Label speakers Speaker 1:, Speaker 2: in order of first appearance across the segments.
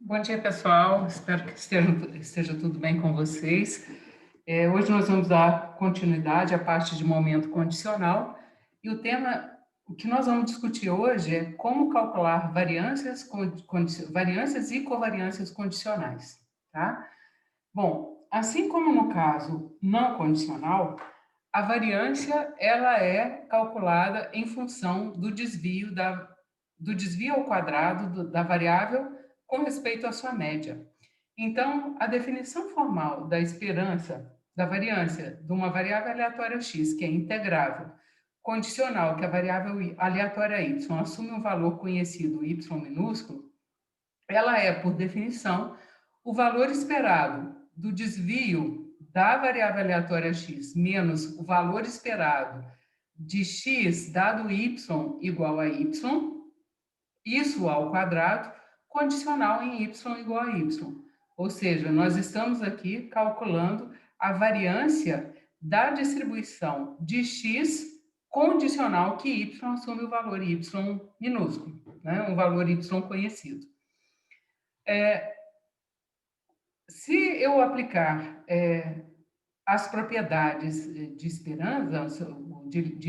Speaker 1: Bom dia, pessoal. Espero que esteja tudo bem com vocês. Hoje nós vamos dar continuidade à parte de momento condicional e o que nós vamos discutir hoje é como calcular variâncias e covariâncias condicionais, tá? Bom, assim como no caso não condicional, a variância ela é calculada em função do desvio ao quadrado da variável com respeito à sua média. Então, a definição formal da esperança da variância de uma variável aleatória x, que é integrável, condicional, que a variável aleatória y assume um valor conhecido y minúsculo, ela é, por definição, o valor esperado do desvio da variável aleatória x menos o valor esperado de x dado y igual a y, isso ao quadrado, condicional em y igual a y. Ou seja, nós estamos aqui calculando a variância da distribuição de x condicional que y assume o valor y minúsculo, né? Um valor y conhecido. Se eu aplicar as propriedades de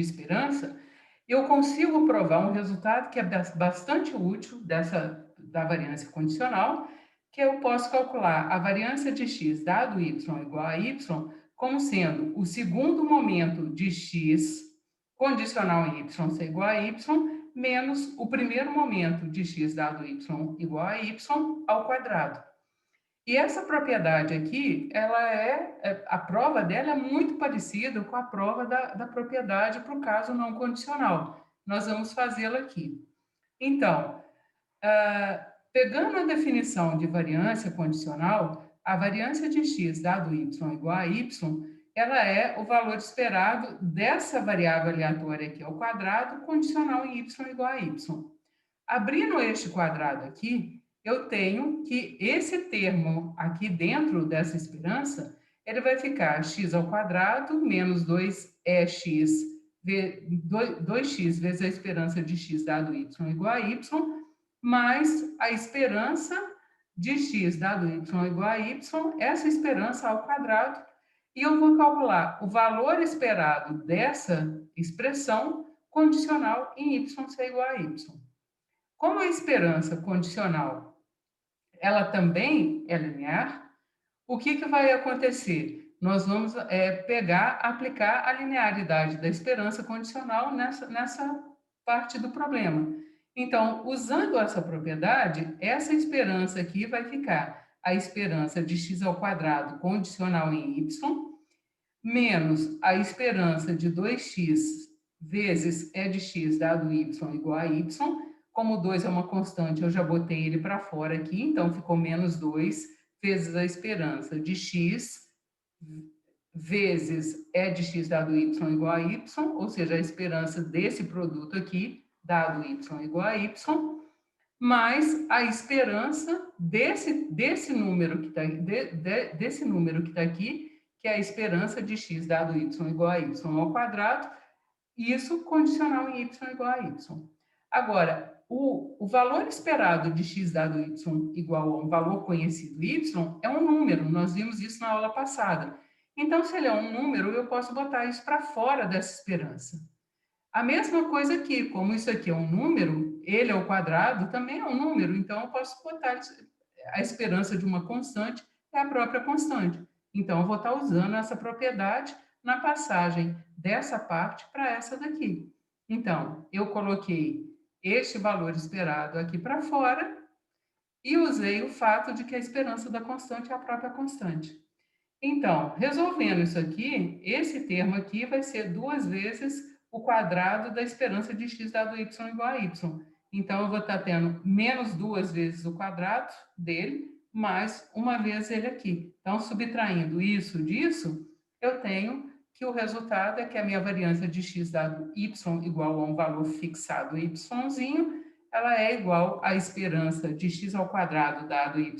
Speaker 1: esperança, eu consigo provar um resultado que é bastante útil da variância condicional, que eu posso calcular a variância de x dado y igual a y como sendo o segundo momento de x condicional em y ser igual a y menos o primeiro momento de x dado y igual a y ao quadrado. E essa propriedade aqui, a prova dela é muito parecida com a prova da propriedade para o caso não condicional. Nós vamos fazê-la aqui. Então, pegando a definição de variância condicional, a variância de x dado y igual a y, ela é o valor esperado dessa variável aleatória aqui ao quadrado, condicional em y igual a y. Abrindo este quadrado aqui, eu tenho que esse termo aqui dentro dessa esperança, ele vai ficar x ao quadrado menos 2x, 2x vezes a esperança de x dado y igual a y, mais a esperança de x dado y igual a y, essa esperança ao quadrado, e eu vou calcular o valor esperado dessa expressão condicional em y ser igual a y. Como a esperança condicional ela também é linear, o que vai acontecer? Nós vamos aplicar a linearidade da esperança condicional nessa parte do problema. Então, usando essa propriedade, essa esperança aqui vai ficar a esperança de x ao quadrado condicional em y, menos a esperança de 2x vezes e de x dado y igual a y. Como 2 é uma constante, eu já botei ele para fora aqui, então ficou menos 2 vezes a esperança de x vezes e de x dado y igual a y, ou seja, a esperança desse produto aqui, dado y igual a y, mais a esperança desse número que está desse número que está aqui, que é a esperança de x dado y igual a y ao quadrado, isso condicional em y igual a y. Agora, o valor esperado de x dado y igual a um valor conhecido y é um número, nós vimos isso na aula passada. Então, se ele é um número, eu posso botar isso para fora dessa esperança. A mesma coisa aqui, como isso aqui é um número, ele ao quadrado também é um número, então eu posso botar a esperança de uma constante é a própria constante. Então, eu vou estar usando essa propriedade na passagem dessa parte para essa daqui. Então, eu coloquei este valor esperado aqui para fora e usei o fato de que a esperança da constante é a própria constante. Então, resolvendo isso aqui, esse termo aqui vai ser 2 vezes o quadrado da esperança de x dado y igual a y. Então, eu vou estar tendo menos 2 vezes o quadrado dele, mais uma vez ele aqui. Então, subtraindo isso disso, eu tenho que o resultado é que a minha variância de x dado y igual a um valor fixado yzinho, ela é igual à esperança de x ao quadrado dado y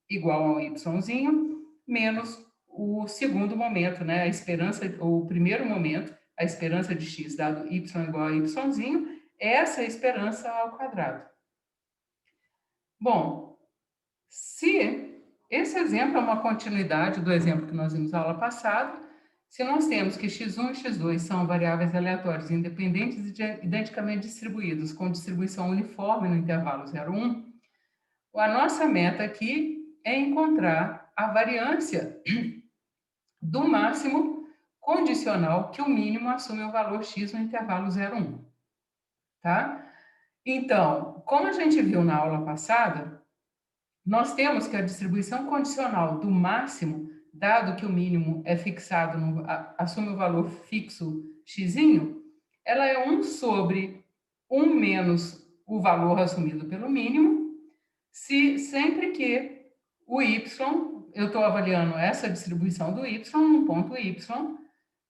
Speaker 1: igual ao yzinho, menos o segundo momento, né? A esperança, o primeiro momento, a esperança de x dado y igual a yzinho, essa é a esperança ao quadrado. Bom, Se esse exemplo é uma continuidade do exemplo que nós vimos na aula passada, se nós temos que x1 e x2 são variáveis aleatórias independentes e identicamente distribuídos com distribuição uniforme no intervalo 0, 1, a nossa meta aqui é encontrar a variância do máximo condicional que o mínimo assume o valor x no intervalo 0, 1. Tá? Então, como a gente viu na aula passada, nós temos que a distribuição condicional do máximo, dado que o mínimo é fixado, assume o valor fixo x, ela é 1 sobre 1 menos o valor assumido pelo mínimo, sempre que o y, eu estou avaliando essa distribuição do y num ponto y,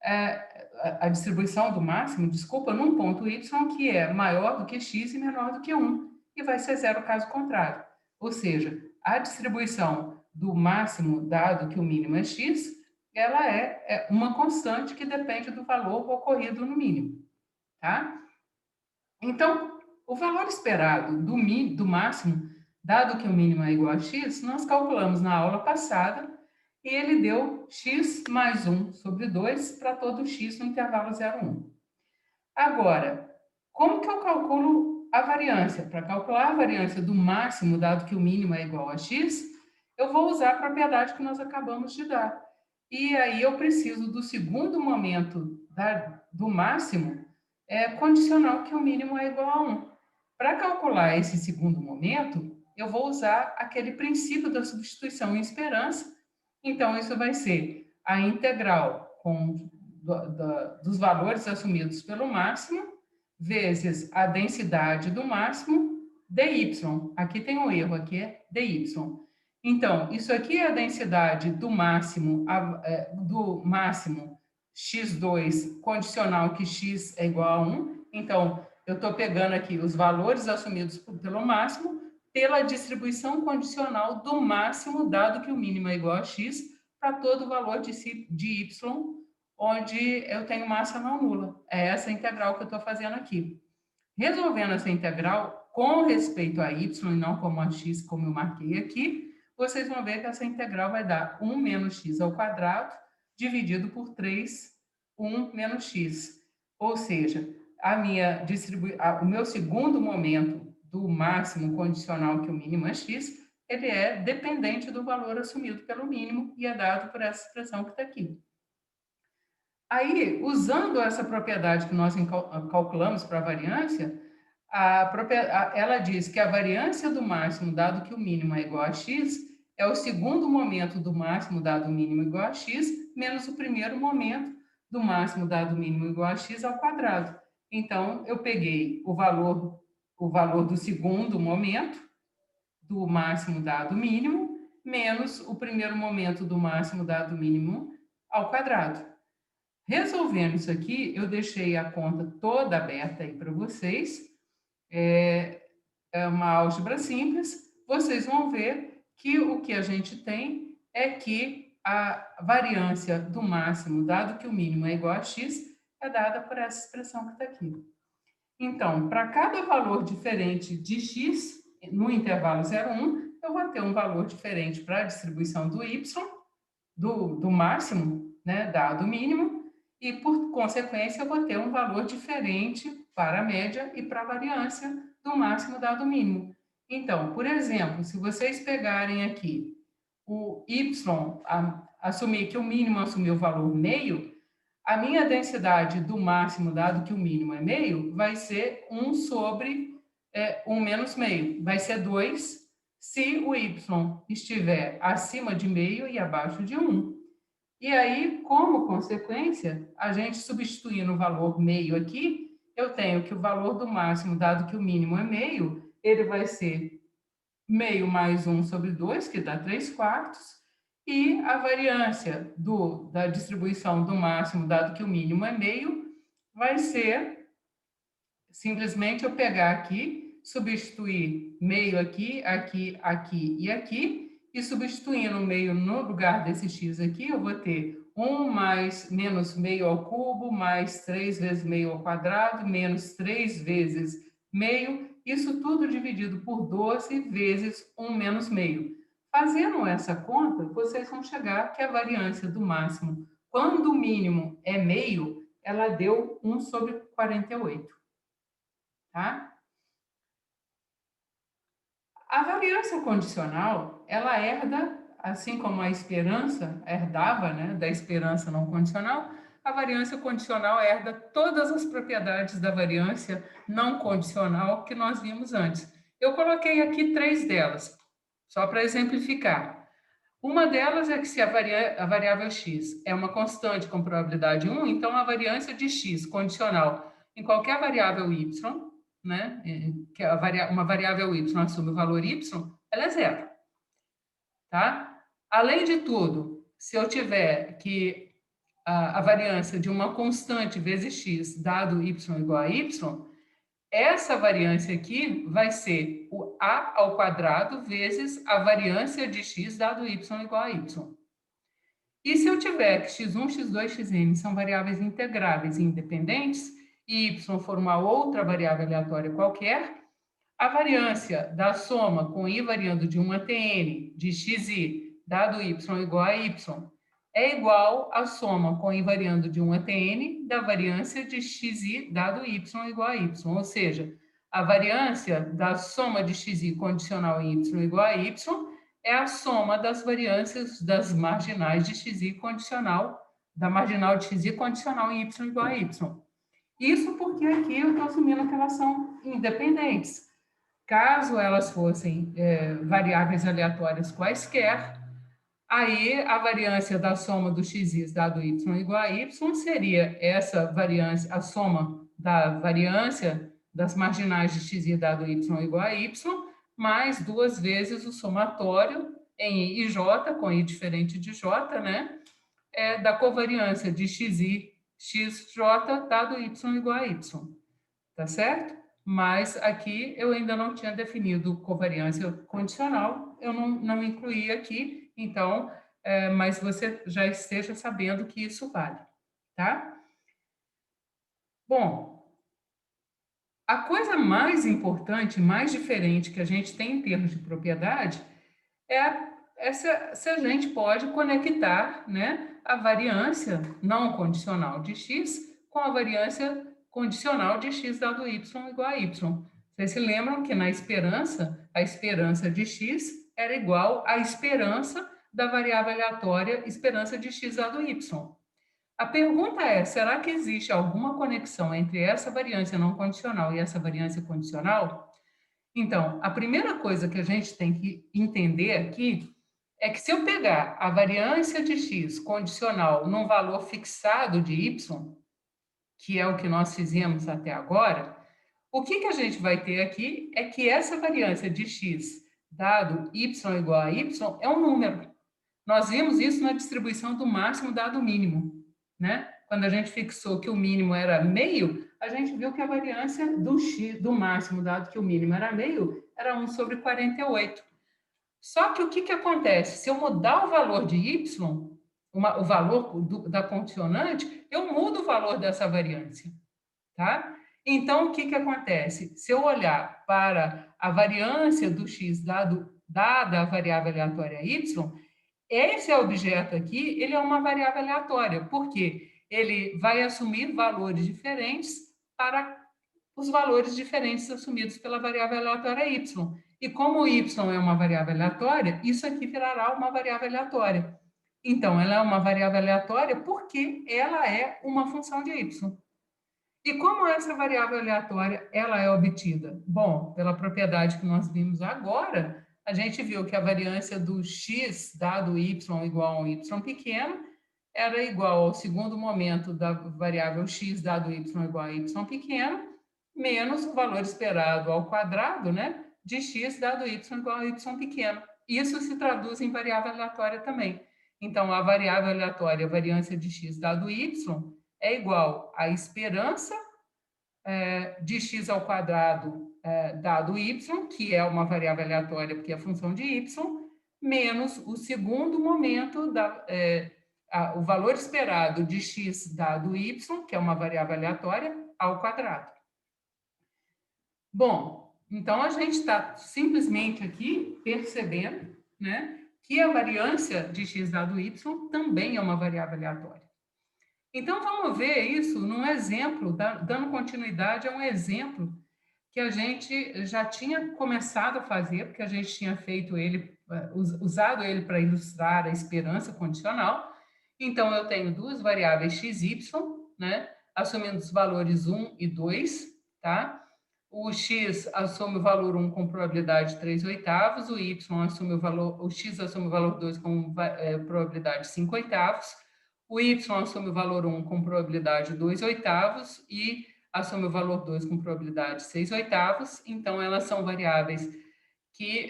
Speaker 1: a distribuição do máximo, desculpa, num ponto y que é maior do que x e menor do que 1, e vai ser zero caso contrário. Ou seja, a distribuição do máximo, dado que o mínimo é x, ela é uma constante que depende do valor ocorrido no mínimo. Tá? Então, o valor esperado do máximo, dado que o mínimo é igual a x, nós calculamos na aula passada e ele deu x mais 1 sobre 2 para todo x no intervalo 0, 1. Agora, como que eu calculo a variância? Para calcular a variância do máximo, dado que o mínimo é igual a x, eu vou usar a propriedade que nós acabamos de dar. E aí eu preciso do segundo momento do máximo condicional que o mínimo é igual a 1. Para calcular esse segundo momento, eu vou usar aquele princípio da substituição em esperança. Então, isso vai ser a integral dos valores assumidos pelo máximo, vezes a densidade do máximo, dy. Aqui tem um erro, aqui é dy. Então, isso aqui é a densidade do máximo x2 condicional que x é igual a 1. Então, eu estou pegando aqui os valores assumidos pelo máximo pela distribuição condicional do máximo, dado que o mínimo é igual a x, para todo o valor de y, onde eu tenho massa não nula. É essa integral que eu estou fazendo aqui. Resolvendo essa integral com respeito a y e não como a x, como eu marquei aqui, vocês vão ver que essa integral vai dar 1 menos x ao quadrado, dividido por 3, 1 menos x. Ou seja, o meu segundo momento do máximo condicional que o mínimo é x, ele é dependente do valor assumido pelo mínimo e é dado por essa expressão que está aqui. Aí, usando essa propriedade que nós calculamos para a variância, ela diz que a variância do máximo, dado que o mínimo é igual a x, é o segundo momento do máximo, dado o mínimo igual a x, menos o primeiro momento do máximo, dado o mínimo igual a x ao quadrado. Então, eu peguei o valor do segundo momento, do máximo dado o mínimo, menos o primeiro momento do máximo dado o mínimo ao quadrado. Resolvendo isso aqui, eu deixei a conta toda aberta aí para vocês. É uma álgebra simples. Vocês vão ver que o que a gente tem é que a variância do máximo, dado que o mínimo é igual a x, é dada por essa expressão que está aqui. Então, para cada valor diferente de x, no intervalo 0, 1, eu vou ter um valor diferente para a distribuição do y, do máximo, né, dado o mínimo, e, por consequência, eu vou ter um valor diferente para a média e para a variância do máximo dado o mínimo. Então, por exemplo, se vocês pegarem aqui o y, assumir que o mínimo assumiu o valor meio, a minha densidade do máximo, dado que o mínimo é meio, vai ser 1 sobre 1 menos meio. Vai ser 2 se o y estiver acima de meio e abaixo de 1. E aí, como consequência, a gente substituindo o valor meio aqui, eu tenho que o valor do máximo, dado que o mínimo é meio, ele vai ser meio mais 1 sobre 2, que dá 3/4, e a variância da distribuição do máximo, dado que o mínimo é meio, vai ser simplesmente eu pegar aqui, substituir meio aqui, aqui, aqui e aqui, e substituindo o meio no lugar desse x aqui, eu vou ter 1 mais menos meio ao cubo, mais 3 vezes meio ao quadrado, menos 3 vezes meio, isso tudo dividido por 12 vezes 1 menos meio. Fazendo essa conta, vocês vão chegar que a variância do máximo, quando o mínimo é meio, ela deu 1/48, tá? A variância condicional, ela herda, assim como a esperança herdava, né, da esperança não condicional, a variância condicional herda todas as propriedades da variância não condicional que nós vimos antes. Eu coloquei aqui 3 delas, só para exemplificar. Uma delas é que se a variável x é uma constante com probabilidade 1, então a variância de x condicional em qualquer variável y, né, que uma variável y assume o valor y, ela é zero, tá? Além de tudo, se eu tiver que a variância de uma constante vezes x dado y igual a y, essa variância aqui vai ser o a ao quadrado vezes a variância de x dado y igual a y. E se eu tiver que x1, x2, xn são variáveis integráveis e independentes, e y for uma outra variável aleatória qualquer, a variância da soma com i variando de 1 até n de xi dado y igual a y é igual à soma com i variando de 1 até n da variância de xi dado y igual a y. Ou seja, a variância da soma de xi condicional em y igual a y é a soma das variâncias das marginais de xi condicional, da marginal de xi condicional em y igual a y. Isso porque aqui eu estou assumindo que elas são independentes. Caso elas fossem variáveis aleatórias quaisquer, aí a variância da soma do x dado y igual a y seria essa variância, a soma da variância das marginais de x dado y igual a y, mais 2 vezes o somatório em i e j, com i diferente de j, né? Da covariância de xi, xj dado y igual a y. Tá certo? Mas aqui eu ainda não tinha definido covariância condicional, eu não incluí aqui, então, mas você já esteja sabendo que isso vale, tá? Bom, a coisa mais importante, mais diferente que a gente tem em termos de propriedade é se a gente pode conectar, né, a variância não condicional de x com a variância condicional de x dado y igual a y. Vocês se lembram que na esperança, a esperança de x era igual à esperança da variável aleatória esperança de x dado y. A pergunta é, será que existe alguma conexão entre essa variância não condicional e essa variância condicional? Então, a primeira coisa que a gente tem que entender aqui é que se eu pegar a variância de x condicional num valor fixado de y, que é o que nós fizemos até agora, o que a gente vai ter aqui é que essa variância de x dado y igual a y é um número. Nós vimos isso na distribuição do máximo dado mínimo, né? Quando a gente fixou que o mínimo era meio, a gente viu que a variância do x, do máximo dado que o mínimo era meio, era 1/48. Só que o que acontece? Se eu mudar o valor de y, o valor da condicionante, eu mudo o valor dessa variância, tá? Então, o que acontece? Se eu olhar para a variância do x dada a variável aleatória y, esse objeto aqui, ele é uma variável aleatória, porque ele vai assumir valores diferentes para os valores diferentes assumidos pela variável aleatória y. E como y é uma variável aleatória, isso aqui virará uma variável aleatória. Então, ela é uma variável aleatória porque ela é uma função de y. E como essa variável aleatória ela é obtida? Bom, pela propriedade que nós vimos agora, a gente viu que a variância do x dado y igual a um y pequeno era igual ao segundo momento da variável x dado y igual a y pequeno, menos o valor esperado ao quadrado, né, de x dado y igual a y pequeno. Isso se traduz em variável aleatória também. Então, a variável aleatória, a variância de x dado y, é igual à esperança de x ao quadrado dado y, que é uma variável aleatória porque é função de y, menos o segundo momento, o valor esperado de x dado y, que é uma variável aleatória, ao quadrado. Bom, então a gente está simplesmente aqui percebendo, né, que a variância de x dado y também é uma variável aleatória. Então, vamos ver isso num exemplo, dando continuidade a um exemplo que a gente já tinha começado a fazer, porque a gente tinha feito ele, usado ele para ilustrar a esperança condicional. Então, eu tenho duas variáveis x e y, né? Assumindo os valores 1 e 2, tá? O x assume o valor 1 com probabilidade 3/8, o y assume o valor, o x assume o valor 2 com probabilidade 5/8, o y assume o valor 1 com probabilidade 2/8 e assume o valor 2 com probabilidade 6/8. Então, elas são variáveis que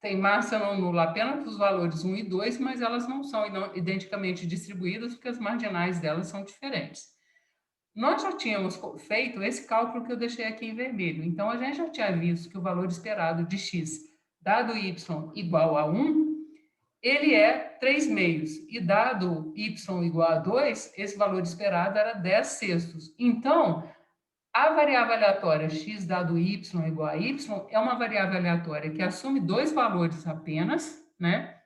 Speaker 1: têm massa não nula apenas para os valores 1 e 2, mas elas não são identicamente distribuídas porque as marginais delas são diferentes. Nós já tínhamos feito esse cálculo que eu deixei aqui em vermelho. Então, a gente já tinha visto que o valor esperado de x dado y igual a 1, ele é 3 meios. E dado y igual a 2, esse valor esperado era 10 sextos. Então, a variável aleatória x dado y igual a y é uma variável aleatória que assume dois valores apenas, né?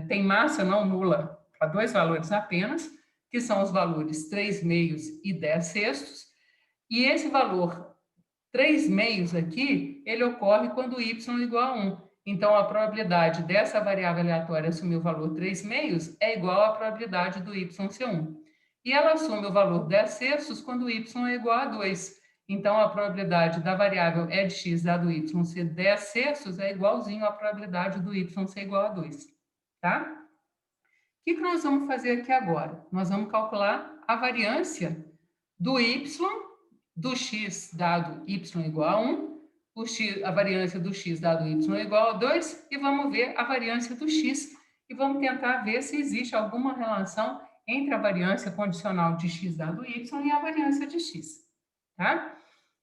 Speaker 1: Tem massa não nula para dois valores apenas, que são os valores 3 meios e 10 sextos, e esse valor 3 meios aqui, ele ocorre quando y é igual a 1. Então, a probabilidade dessa variável aleatória assumir o valor 3 meios é igual à probabilidade do y ser 1. E ela assume o valor 10 sextos quando y é igual a 2. Então, a probabilidade da variável e de x dado y ser 10 sextos é igualzinho à probabilidade do y ser igual a 2. Tá? O que nós vamos fazer aqui agora? Nós vamos calcular a variância do y, do x dado y igual a 1, a variância do x dado y igual a 2, e vamos ver a variância do x, e vamos tentar ver se existe alguma relação entre a variância condicional de x dado y e a variância de x. Tá?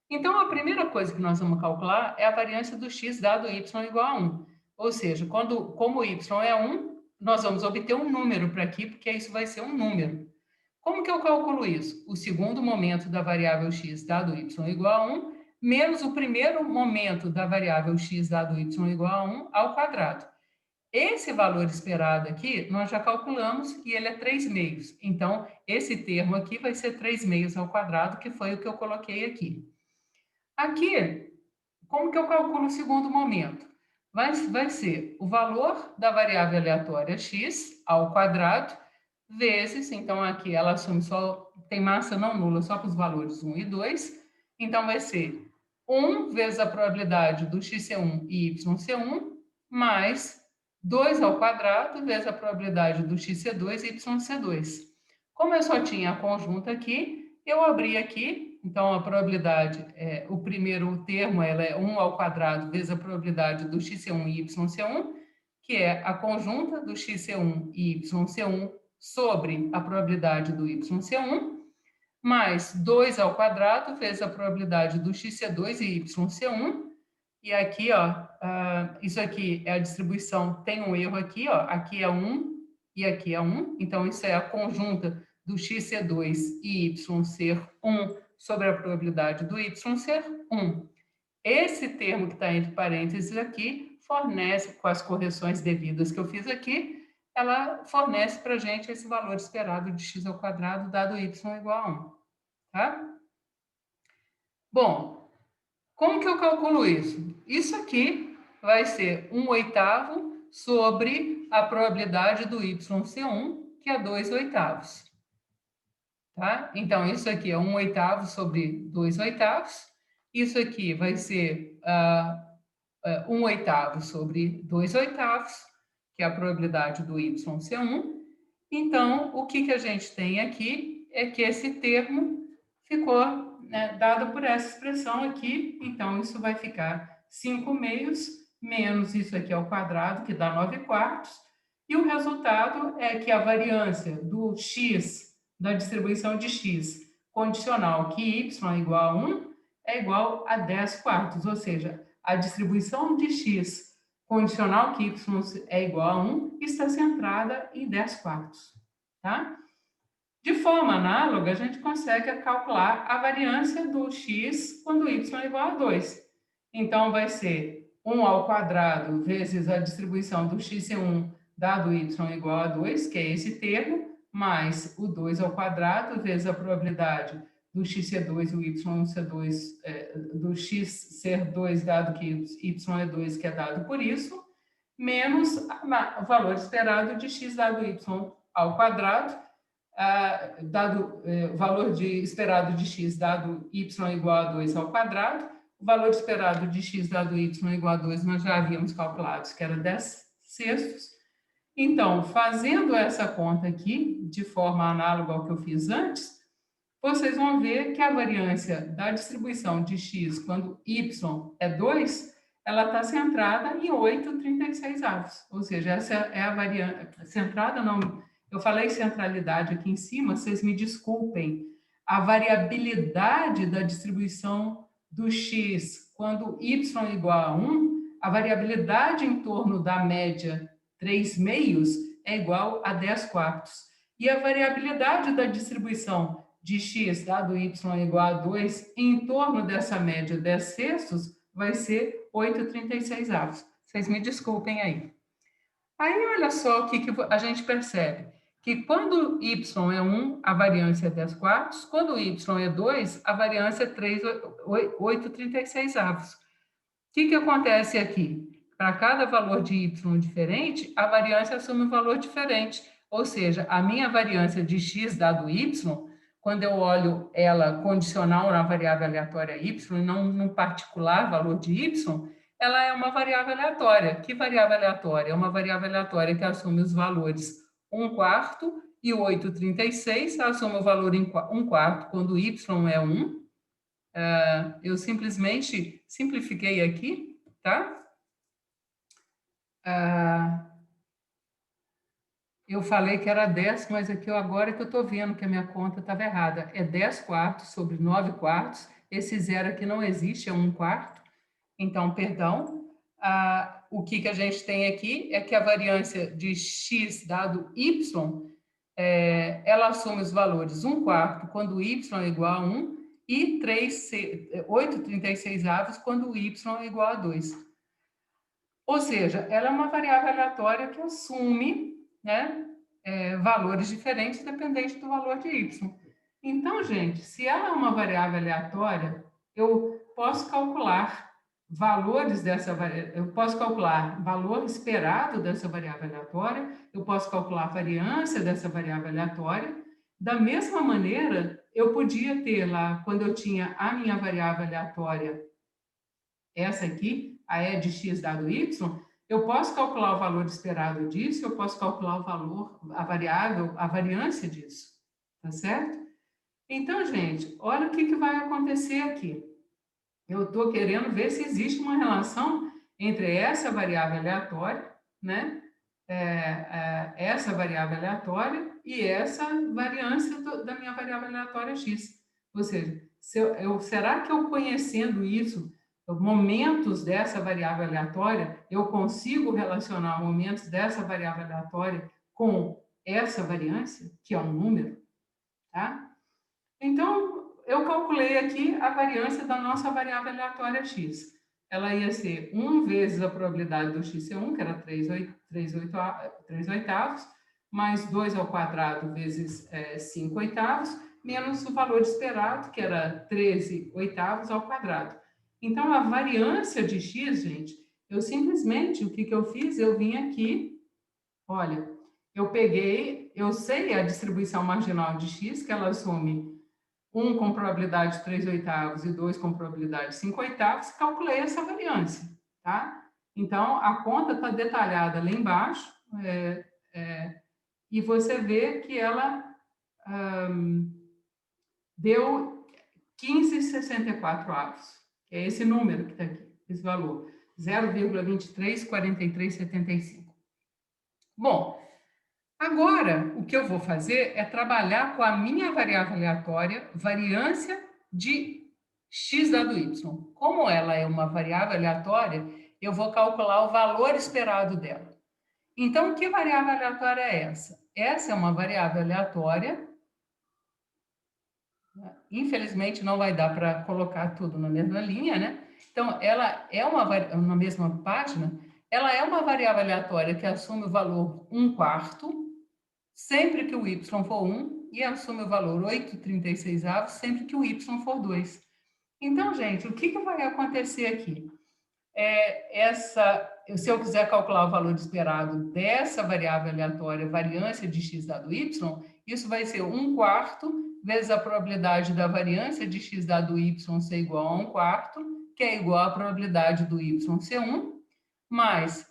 Speaker 1: Então, a primeira coisa que nós vamos calcular é a variância do x dado y igual a 1. Ou seja, como y é 1, nós vamos obter um número para aqui, porque isso vai ser um número. Como que eu calculo isso? O segundo momento da variável x dado y igual a 1, menos o primeiro momento da variável x dado y igual a 1 ao quadrado. Esse valor esperado aqui, nós já calculamos e ele é 3 meios. Então, esse termo aqui vai ser 3 meios ao quadrado, que foi o que eu coloquei aqui. Aqui, como que eu calculo o segundo momento? Vai ser o valor da variável aleatória x ao quadrado, vezes, então aqui ela assume só, tem massa não nula só para os valores 1 e 2, então vai ser 1 vezes a probabilidade do x ser 1 e y ser 1, mais 2 ao quadrado vezes a probabilidade do x ser 2 e y ser 2. Como eu só tinha a conjunta aqui, eu abri aqui, então a probabilidade, o primeiro termo ela é 1 ao quadrado vezes a probabilidade do x ser 1 e y ser 1, que é a conjunta do x ser 1 e y ser 1 sobre a probabilidade do y ser 1, mais 2 ao quadrado vezes a probabilidade do x ser 2 e y ser 1. E aqui, ó, isso aqui é a distribuição, tem um erro aqui, ó, aqui é 1 e aqui é 1, então isso é a conjunta do x ser 2 e y ser 1 sobre a probabilidade do y ser 1. Esse termo que está entre parênteses aqui fornece, com as correções devidas que eu fiz aqui, ela fornece para a gente esse valor esperado de x ao quadrado dado y igual a 1. Tá? Bom, como que eu calculo isso? Isso aqui vai ser 1/8 sobre a probabilidade do y ser 1, que é 2/8. Tá? Então, isso aqui é 1/8 sobre 2/8. Isso aqui vai ser 1/8 sobre 2/8, que é a probabilidade do y ser 1. Então, o que a gente tem aqui é que esse termo ficou, né, dado por essa expressão aqui. Então, isso vai ficar 5 meios menos isso aqui ao quadrado, que dá 9/4. E o resultado é que a variância do x, da distribuição de x, condicional que y é igual a 1, é igual a 10/4. Ou seja, a distribuição de x condicional que y é igual a 1 está centrada em 10/4. Tá? De forma análoga, a gente consegue calcular a variância do x quando y é igual a 2. Então, vai ser 1 ao quadrado vezes a distribuição do xc1 dado y igual a 2, que é esse termo, mais o 2 ao quadrado vezes a probabilidade do x ser 2 e o y ser 2, do x ser 2 dado que y é 2, que é dado por isso, menos o valor esperado de x dado y ao quadrado, dado o valor esperado de x dado y igual a 2 ao quadrado, o valor esperado de x dado y igual a 2 nós já havíamos calculado, que era 10 sextos. Então, fazendo essa conta aqui, de forma análoga ao que eu fiz antes, vocês vão ver que a variância da distribuição de x quando y é 2, ela está centrada em 8/36. Ou seja, essa é a variância... Centrada não... Eu falei centralidade aqui em cima, vocês me desculpem. A variabilidade da distribuição do x quando y é igual a 1, a variabilidade em torno da média 3 meios é igual a 10 quartos. E a variabilidade da distribuição de x dado y igual a 2 em torno dessa média 10 sextos vai ser 8/36. Vocês me desculpem aí. Aí, olha só o que a gente percebe. Que quando y é 1, a variância é 10 quartos. Quando y é 2, a variância é 8/36. O que acontece aqui? Para cada valor de y diferente, a variância assume um valor diferente. Ou seja, a minha variância de x dado y, quando eu olho ela condicional na variável aleatória y, e não no particular valor de y, ela é uma variável aleatória. Que variável aleatória? É uma variável aleatória que assume os valores 1 quarto e 8/36, assume o valor em 1 quarto quando y é 1. Eu simplesmente simplifiquei aqui, tá? Eu falei que era 10, mas aqui agora que eu estou vendo que a minha conta estava errada. É 10 quartos sobre 9 quartos. Esse zero aqui não existe, é 1 quarto. Então, perdão. O que a gente tem aqui é que a variância de x dado y, ela assume os valores 1 quarto quando y é igual a 1 e 8/36 quando y é igual a 2. Ou seja, ela é uma variável aleatória que assume, né, valores diferentes dependente do valor de y. Então, gente, se ela é uma variável aleatória, eu posso calcular valores dessa eu posso calcular valor esperado dessa variável aleatória, eu posso calcular a variância dessa variável aleatória. Da mesma maneira, eu podia ter lá, quando eu tinha a minha variável aleatória, essa aqui, a E de x dado y, eu posso calcular o valor esperado disso, eu posso calcular o valor, a variável, a variância disso, tá certo? Então, gente, olha o que vai acontecer aqui. Eu estou querendo ver se existe uma relação entre essa variável aleatória, né? Essa variável aleatória e essa variância da minha variável aleatória x. Ou seja, será que eu conhecendo isso, momentos dessa variável aleatória, eu consigo relacionar momentos dessa variável aleatória com essa variância, que é um número, tá? Então, eu calculei aqui a variância da nossa variável aleatória x. Ela ia ser 1 vezes a probabilidade do x ser 1, que era 3 oitavos, mais 2 ao quadrado vezes 5 oitavos, menos o valor esperado, que era 13 oitavos ao quadrado. Então, a variância de x, gente, eu simplesmente, o que eu fiz? Eu vim aqui, olha, eu sei a distribuição marginal de x, que ela assume 1 com probabilidade de 3 oitavos e 2 com probabilidade de 5 oitavos, calculei essa variância, tá? Então, a conta está detalhada lá embaixo, e você vê que ela deu 15,64 avos. É esse número que está aqui, esse valor, 0,234375. Bom, agora o que eu vou fazer é trabalhar com a minha variável aleatória, variância de x dado y. Como ela é uma variável aleatória, eu vou calcular o valor esperado dela. Então, que variável aleatória é essa? Essa é uma variável aleatória. Infelizmente, não vai dar para colocar tudo na mesma linha, né? Então, ela é na mesma página, ela é uma variável aleatória que assume o valor 1/4, sempre que o y for 1, e assume o valor 8,36 sempre que o y for 2. Então, gente, o que vai acontecer aqui? Se eu quiser calcular o valor esperado dessa variável aleatória, variância de x dado y, isso vai ser 1/4 vezes a probabilidade da variância de x dado y ser igual a 1/4, que é igual à probabilidade do y ser 1, mais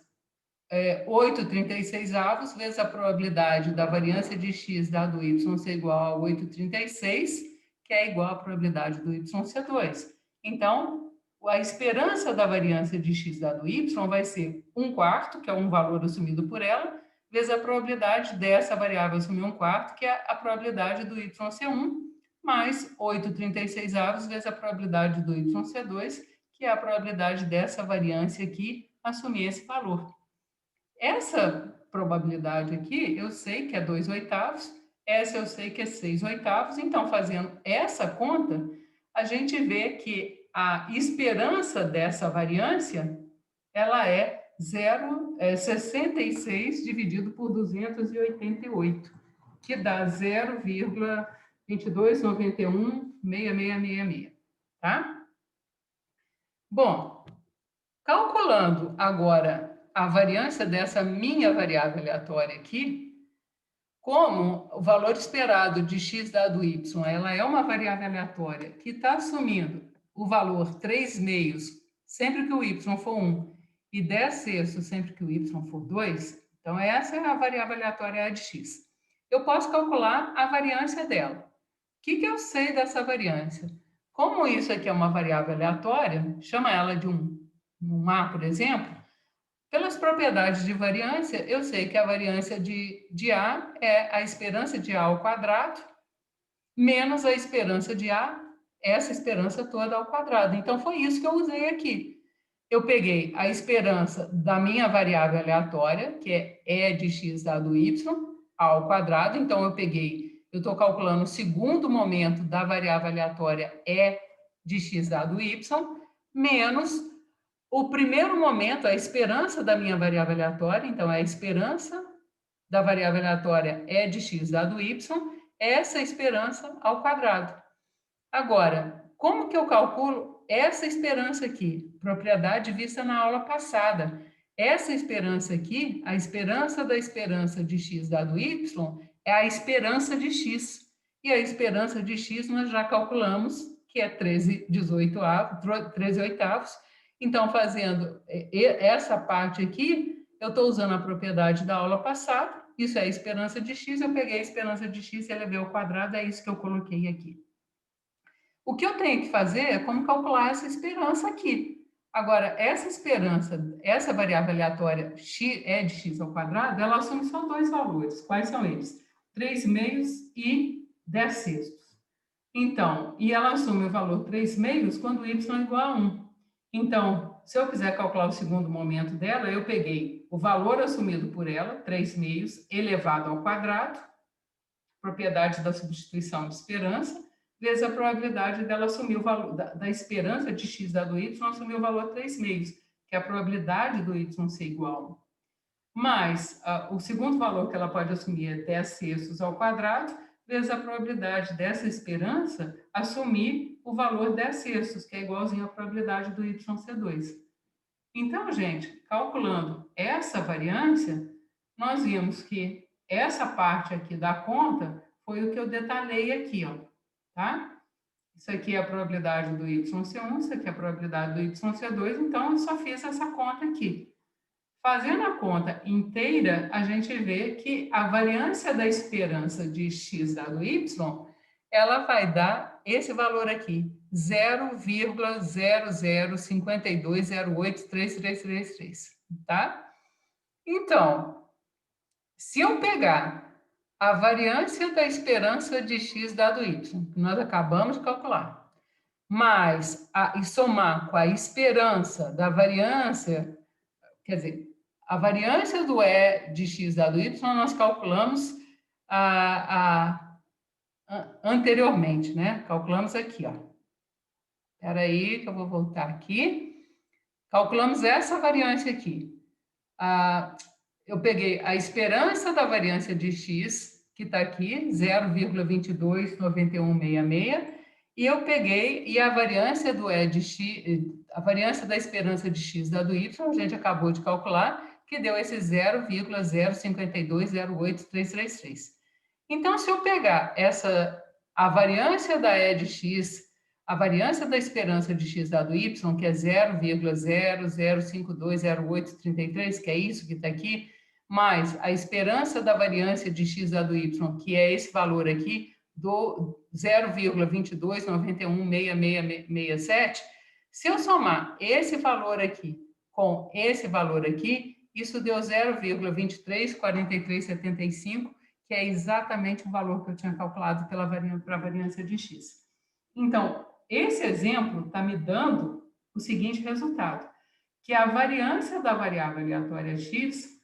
Speaker 1: 8,36 vezes a probabilidade da variância de x dado y ser igual a 8,36, que é igual à probabilidade do y ser 2. Então, a esperança da variância de x dado y vai ser 1/4, que é um valor assumido por ela, vezes a probabilidade dessa variável assumir 1/4, que é a probabilidade do y ser 1, mais 8,36 vezes a probabilidade do y ser 2, que é a probabilidade dessa variância aqui assumir esse valor. Essa probabilidade aqui, eu sei que é 2/8, essa eu sei que é 6/8, então, fazendo essa conta, a gente vê que a esperança dessa variância, ela é 66 dividido por 288, que dá 0,22916666, tá? Bom, calculando agora a variância dessa minha variável aleatória aqui, como o valor esperado de x dado y, ela é uma variável aleatória que está assumindo o valor 3/2 sempre que o y for 1 e 10/6 sempre que o y for 2, então essa é a variável aleatória de x. Eu posso calcular a variância dela. O que eu sei dessa variância? Como isso aqui é uma variável aleatória, chama ela de um A, por exemplo, pelas propriedades de variância, eu sei que a variância de A é a esperança de A ao quadrado menos a esperança de A, essa esperança toda ao quadrado. Então, foi isso que eu usei aqui. Eu peguei a esperança da minha variável aleatória, que é E de x dado y, ao quadrado. Então, eu estou calculando o segundo momento da variável aleatória E de x dado y, menos o primeiro momento, a esperança da minha variável aleatória, então é a esperança da variável aleatória E de x dado y, essa esperança ao quadrado. Agora, como que eu calculo essa esperança aqui? Propriedade vista na aula passada. Essa esperança aqui, a esperança da esperança de x dado y, é a esperança de x. E a esperança de x nós já calculamos, que é 13/8. Então, fazendo essa parte aqui, eu estou usando a propriedade da aula passada, isso é a esperança de x, eu peguei a esperança de x e elevei ao quadrado, é isso que eu coloquei aqui. O que eu tenho que fazer é como calcular essa esperança aqui. Agora, essa esperança, essa variável aleatória E de x ao quadrado, ela assume só dois valores. Quais são eles? 3/2 e 10/6. Então, e ela assume o valor 3/2 quando y é igual a 1. Então, se eu quiser calcular o segundo momento dela, eu peguei o valor assumido por ela, 3/2 elevado ao quadrado, propriedade da substituição de esperança, vezes a probabilidade dela assumir o valor, da esperança de x dado y assumir o valor 3/2, que é a probabilidade do y ser igual a 1. Mais o segundo valor que ela pode assumir é 10/6 ao quadrado, vezes a probabilidade dessa esperança assumir o valor 10/6, que é igualzinho à probabilidade do y ser 2. Então, gente, calculando essa variância, nós vimos que essa parte aqui da conta foi o que eu detalhei aqui, ó, tá? Isso aqui é a probabilidade do y ser 1, isso aqui é a probabilidade do y ser 2, então eu só fiz essa conta aqui. Fazendo a conta inteira, a gente vê que a variância da esperança de x dado y, ela vai dar esse valor aqui, 0,0052083333, tá? Então, se eu pegar a variância da esperança de x dado y, que nós acabamos de calcular, e somar com a esperança da variância, quer dizer, a variância do E de x dado y, nós calculamos anteriormente, né? Calculamos aqui, ó. Espera aí que eu vou voltar aqui. Calculamos essa variância aqui. Eu peguei a esperança da variância de x, que está aqui, 0,229166, e eu peguei, e a variância do E de x, a variância da esperança de x da do y, a gente acabou de calcular, que deu esse 0,05208333. Então, se eu pegar a variância da E de x, a variância da esperança de x dado y, que é 0,00520833, que é isso que está aqui, mais a esperança da variância de x dado y, que é esse valor aqui, do 0,22916667, se eu somar esse valor aqui com esse valor aqui, isso deu 0,234375, que é exatamente o valor que eu tinha calculado para a variância de x. Então, esse exemplo está me dando o seguinte resultado, que a variância da variável aleatória x,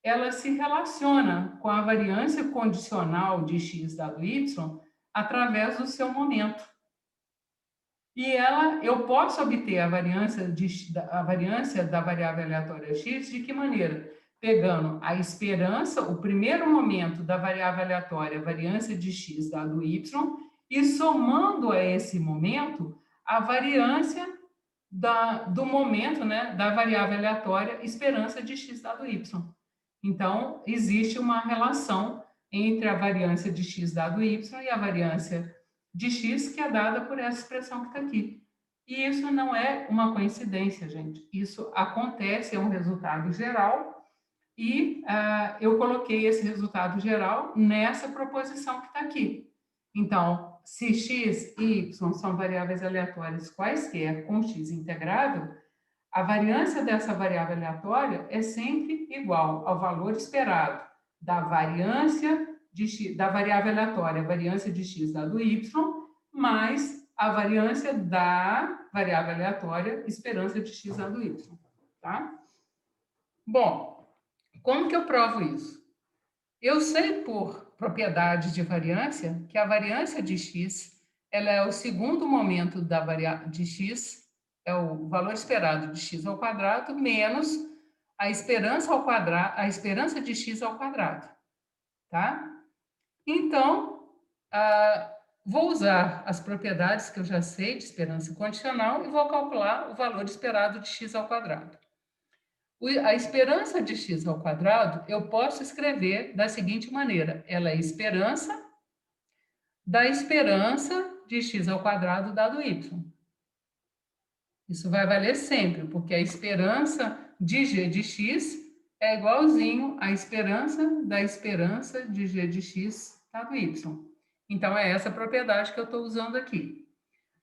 Speaker 1: ela se relaciona com a variância condicional de x dado y através do seu momento. E eu posso obter a variância da variável aleatória x de que maneira? Pegando a esperança, o primeiro momento da variável aleatória, variância de x dado y, e somando a esse momento a variância do momento, né, da variável aleatória esperança de x dado y. Então, existe uma relação entre a variância de x dado y e a variância de x, que é dada por essa expressão que está aqui. E isso não é uma coincidência, gente. Isso acontece, é um resultado geral, e eu coloquei esse resultado geral nessa proposição que está aqui. Então, se x e y são variáveis aleatórias quaisquer com x integrável, a variância dessa variável aleatória é sempre igual ao valor esperado da variância da variável aleatória, a variância de x dado y, mais a variância da variável aleatória, esperança de x dado y. Tá? Bom, como que eu provo isso? Eu sei por propriedade de variância que a variância de x ela é o segundo momento da variável de x, é o valor esperado de x ao quadrado menos a esperança ao quadrado, a esperança de x ao quadrado, tá? Então, vou usar as propriedades que eu já sei de esperança condicional e vou calcular o valor esperado de x ao quadrado. A esperança de x ao quadrado, eu posso escrever da seguinte maneira. Ela é esperança da esperança de x ao quadrado dado y. Isso vai valer sempre, porque a esperança de g de x é igualzinho à esperança da esperança de g de x dado y. Então, é essa propriedade que eu estou usando aqui.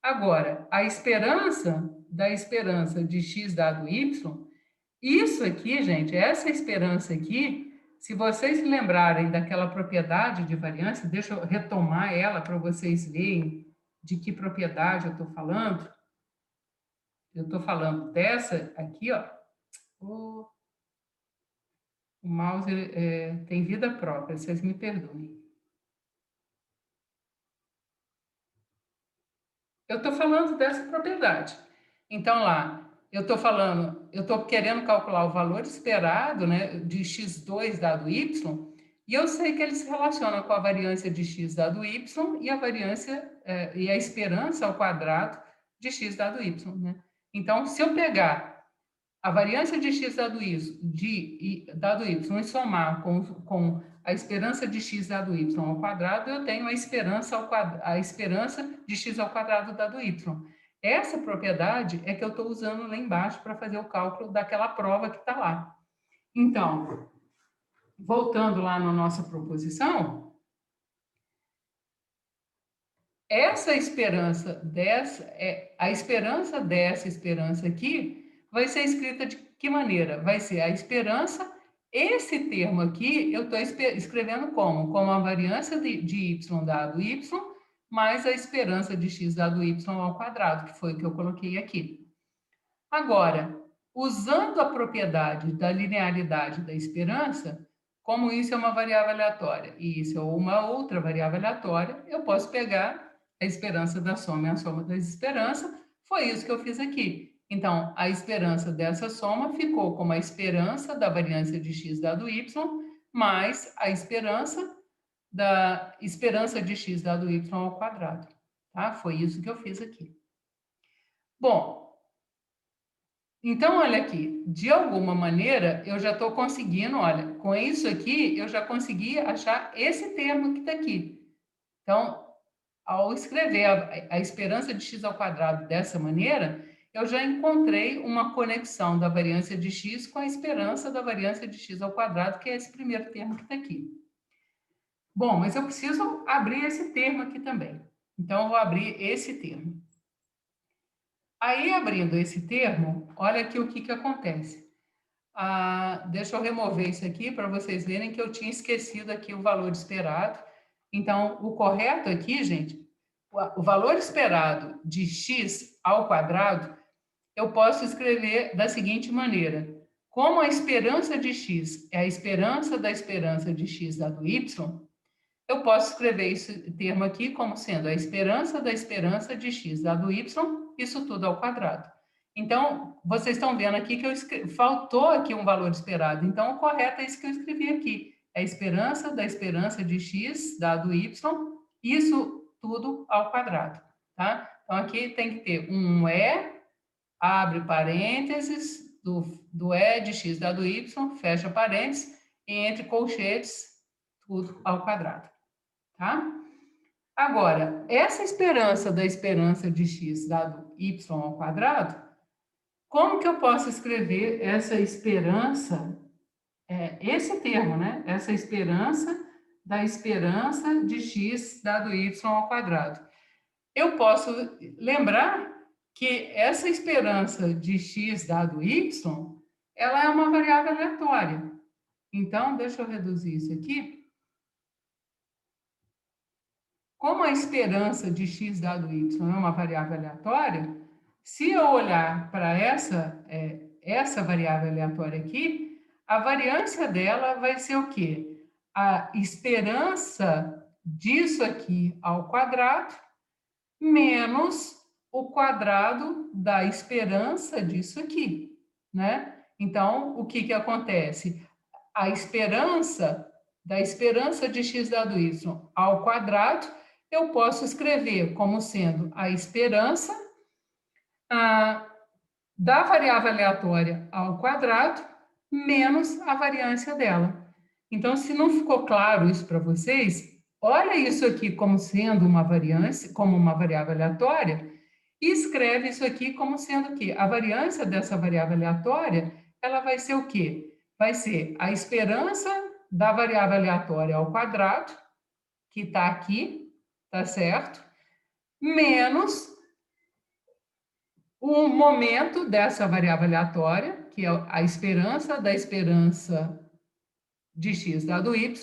Speaker 1: Agora, a esperança da esperança de x dado y, isso aqui, gente, essa esperança aqui, se vocês se lembrarem daquela propriedade de variância, deixa eu retomar ela para vocês verem de que propriedade eu estou falando. Eu estou falando dessa aqui, ó. O mouse tem vida própria, vocês me perdoem. Eu estou falando dessa propriedade. Então, lá, eu estou querendo calcular o valor esperado, né, de x2 dado y, e eu sei que ele se relaciona com a variância de x dado y e a variância e a esperança ao quadrado de x dado y, né? Então, se eu pegar a variância de x dado y e somar com a esperança de x dado y ao quadrado, eu tenho a esperança de x ao quadrado dado y. Essa propriedade é que eu estou usando lá embaixo para fazer o cálculo daquela prova que está lá. Então, voltando lá na nossa proposição, a esperança dessa esperança aqui vai ser escrita de que maneira? Vai ser a esperança, esse termo aqui eu estou escrevendo como? Como a variância de y dado y, mais a esperança de x dado y ao quadrado, que foi o que eu coloquei aqui. Agora, usando a propriedade da linearidade da esperança, como isso é uma variável aleatória e isso é uma outra variável aleatória, eu posso pegar a esperança da soma e a soma das esperanças, Foi isso que eu fiz aqui. Então, a esperança dessa soma ficou como a esperança da variância de x dado y, mais a esperança de x dado y ao quadrado. Tá? Foi isso que eu fiz aqui. Bom, então, olha aqui, de alguma maneira, eu já estou conseguindo, olha, com isso aqui, eu já consegui achar esse termo que está aqui. Então, ao escrever a esperança de x ao quadrado dessa maneira, eu já encontrei uma conexão da variância de x com a esperança da variância de x ao quadrado, que é esse primeiro termo que está aqui. Bom, mas eu preciso abrir esse termo aqui também. Então, eu vou abrir esse termo. Aí, abrindo esse termo, olha aqui o que acontece. Deixa eu remover isso aqui para vocês verem que eu tinha esquecido aqui o valor esperado. Então, o correto aqui, gente, o valor esperado de x ao quadrado, eu posso escrever da seguinte maneira. Como a esperança de x é a esperança da esperança de x dado y, eu posso escrever esse termo aqui como sendo a esperança da esperança de x dado y, isso tudo ao quadrado. Então, vocês estão vendo aqui que faltou aqui um valor esperado. Então, o correto é isso que eu escrevi aqui. É a esperança da esperança de x dado y, isso tudo ao quadrado. Tá? Então, aqui tem que ter um E, abre parênteses, do E de x dado y, fecha parênteses, e entre colchetes, tudo ao quadrado. Tá? Agora, essa esperança da esperança de x dado y ao quadrado, como que eu posso escrever essa esperança, esse termo, né? Essa esperança da esperança de x dado y ao quadrado. Eu posso lembrar que essa esperança de x dado y, ela é uma variável aleatória. Então, deixa eu reduzir isso aqui. Como a esperança de x dado y é uma variável aleatória, se eu olhar para essa variável aleatória aqui, a variância dela vai ser o quê? A esperança disso aqui ao quadrado menos o quadrado da esperança disso aqui, né? Então, o que acontece? A esperança da esperança de x dado y ao quadrado, eu posso escrever como sendo a esperança da variável aleatória ao quadrado menos a variância dela. Então, se não ficou claro isso para vocês, olha isso aqui como sendo uma variância, como uma variável aleatória, e escreve isso aqui como sendo o quê? A variância dessa variável aleatória, ela vai ser o quê? Vai ser a esperança da variável aleatória ao quadrado, que está aqui, tá certo? Menos o momento dessa variável aleatória, que é a esperança da esperança de x dado y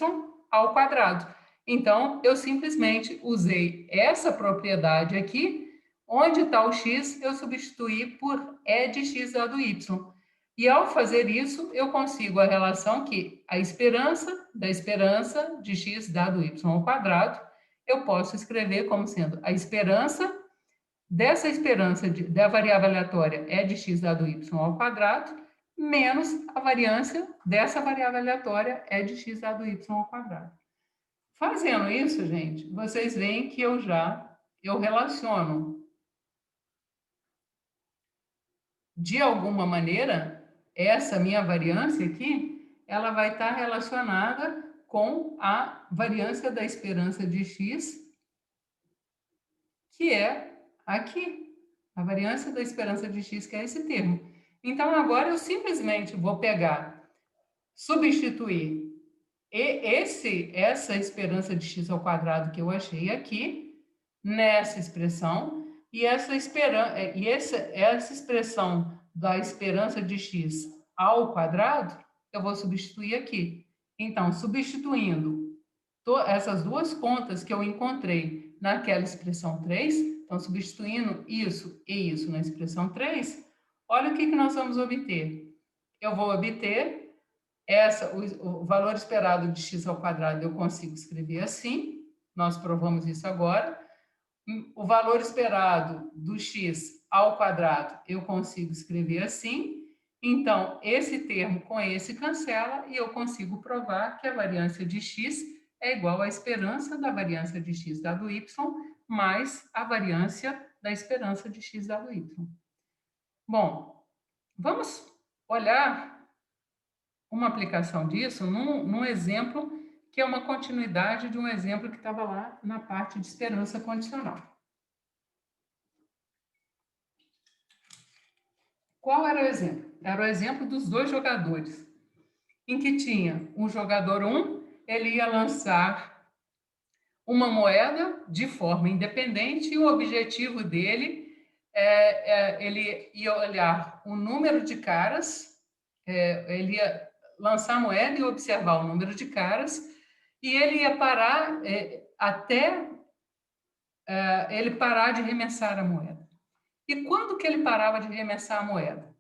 Speaker 1: ao quadrado. Então, eu simplesmente usei essa propriedade aqui, onde está o x, eu substituí por E de x dado y. E ao fazer isso, eu consigo a relação que a esperança da esperança de x dado y ao quadrado, eu posso escrever como sendo a esperança dessa esperança da variável aleatória E de x dado y ao quadrado, menos a variância dessa variável aleatória E de x dado y ao quadrado. Fazendo isso, gente, vocês veem que eu relaciono de alguma maneira essa minha variância aqui, ela vai estar relacionada com a variância da esperança de x, que é aqui, a variância da esperança de x, que é esse termo. Então, agora eu simplesmente vou pegar, substituir essa esperança de x ao quadrado que eu achei aqui, nessa expressão, e essa expressão da esperança de x ao quadrado, eu vou substituir aqui. Então, substituindo essas duas contas que eu encontrei naquela expressão 3, então, substituindo isso e isso na expressão 3, olha o que nós vamos obter. Eu vou obter o valor esperado de x ao quadrado, eu consigo escrever assim, nós provamos isso agora. O valor esperado do x ao quadrado eu consigo escrever assim. Então, esse termo com esse cancela e eu consigo provar que a variância de x é igual à esperança da variância de x dado y mais a variância da esperança de x dado y. Bom, vamos olhar uma aplicação disso num exemplo que é uma continuidade de um exemplo que estava lá na parte de esperança condicional. Qual era o exemplo? Era o exemplo dos dois jogadores, em que tinha um jogador 1, ele ia lançar uma moeda de forma independente e o objetivo dele ele ia olhar o número de caras, ele ia lançar a moeda e observar o número de caras, e ele ia parar até ele parar de remessar a moeda. E quando que ele parava de remessar a moeda?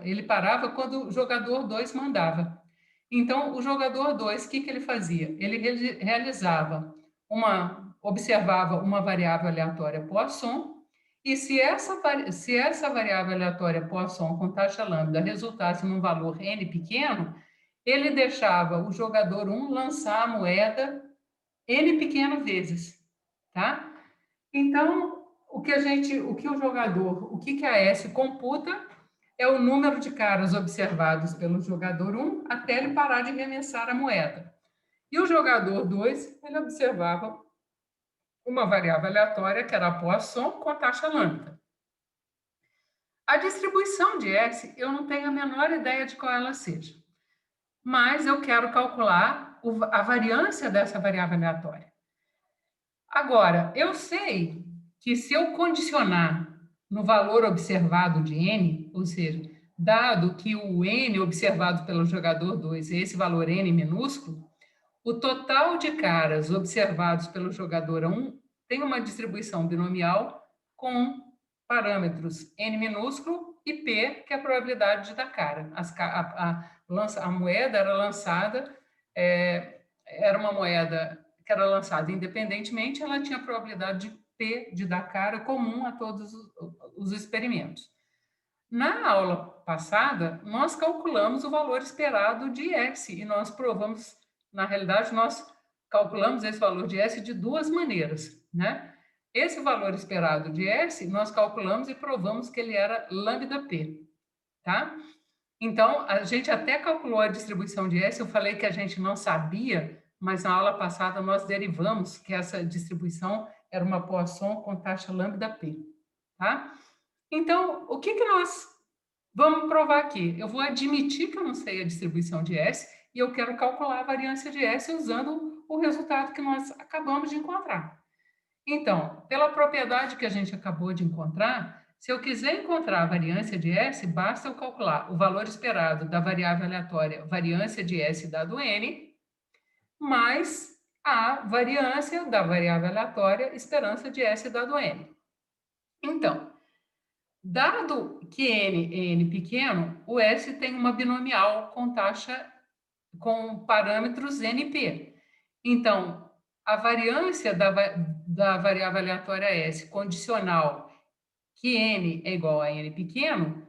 Speaker 1: Ele parava quando o jogador 2 mandava. Então, o jogador 2, o que ele fazia? Ele observava uma variável aleatória Poisson, e se essa variável aleatória Poisson com taxa lambda resultasse num valor n pequeno, ele deixava o jogador 1 lançar a moeda n pequeno vezes, tá? Então, o que a S computa é o número de caras observados pelo jogador 1 até ele parar de remessar a moeda. E o jogador 2, ele observava uma variável aleatória, que era a Poisson, com taxa lambda. A distribuição de S, eu não tenho a menor ideia de qual ela seja. Mas eu quero calcular a variância dessa variável aleatória. Agora, eu sei que se eu condicionar no valor observado de n, ou seja, dado que o n observado pelo jogador 2 é esse valor n minúsculo, o total de caras observados pelo jogador 1 tem uma distribuição binomial com parâmetros n minúsculo e p, que é a probabilidade de dar cara. A moeda era lançada, era uma moeda que era lançada independentemente, ela tinha a probabilidade de P de dar cara comum a todos os experimentos. Na aula passada, nós calculamos o valor esperado de S e nós provamos, na realidade, nós calculamos esse valor de S de duas maneiras, né? Esse valor esperado de S, nós calculamos e provamos que ele era lambda P, tá? Então, a gente até calculou a distribuição de S, eu falei que a gente não sabia, mas na aula passada nós derivamos que essa distribuição era uma Poisson com taxa lambda P, tá? Então, o que nós vamos provar aqui? Eu vou admitir que eu não sei a distribuição de S e eu quero calcular a variância de S usando o resultado que nós acabamos de encontrar. Então, pela propriedade que a gente acabou de encontrar, se eu quiser encontrar a variância de S, basta eu calcular o valor esperado da variável aleatória variância de S dado n, mais a variância da variável aleatória esperança de S dado n. Então, dado que n é n pequeno, o S tem uma binomial com taxa, com parâmetros NP. Então, a variância da variável aleatória S condicional que n é igual a n pequeno,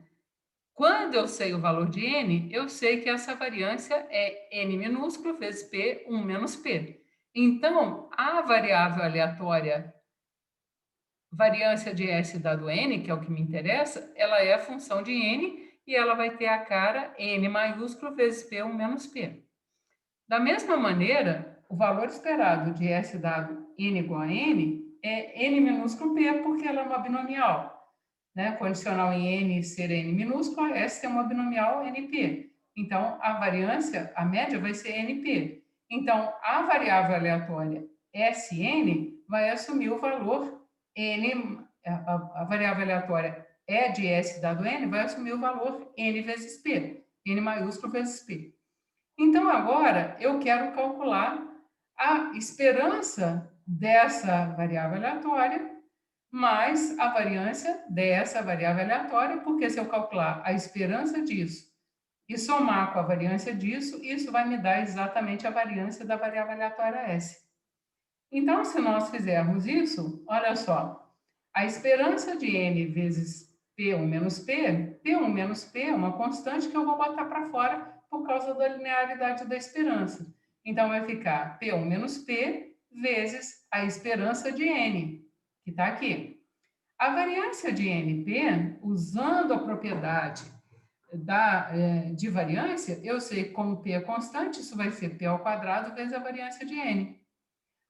Speaker 1: quando eu sei o valor de n, eu sei que essa variância é n minúsculo vezes p, 1 menos p. Então, a variável aleatória variância de S dado n, que é o que me interessa, ela é a função de n e ela vai ter a cara n maiúsculo vezes p, 1 menos p. Da mesma maneira, o valor esperado de S dado n igual a n é n minúsculo p, porque ela é uma binomial. Né? Condicional em n ser n minúsculo, S tem uma binomial np. Então, a variância, a média vai ser np. Então, a variável aleatória Sn vai assumir o valor n, a variável aleatória E de S dado n vai assumir o valor n vezes p, n maiúsculo vezes p. Então, agora, eu quero calcular a esperança dessa variável aleatória mais a variância dessa variável aleatória, porque se eu calcular a esperança disso e somar com a variância disso, isso vai me dar exatamente a variância da variável aleatória S. Então, se nós fizermos isso, olha só, A esperança de n vezes P1 menos P, P1 menos P é uma constante que eu vou botar para fora por causa da linearidade da esperança. Então, vai ficar P1 menos P vezes a esperança de n, que está aqui. A variância de NP, usando a propriedade de variância, eu sei que como P é constante, isso vai ser P ao quadrado vezes a variância de N.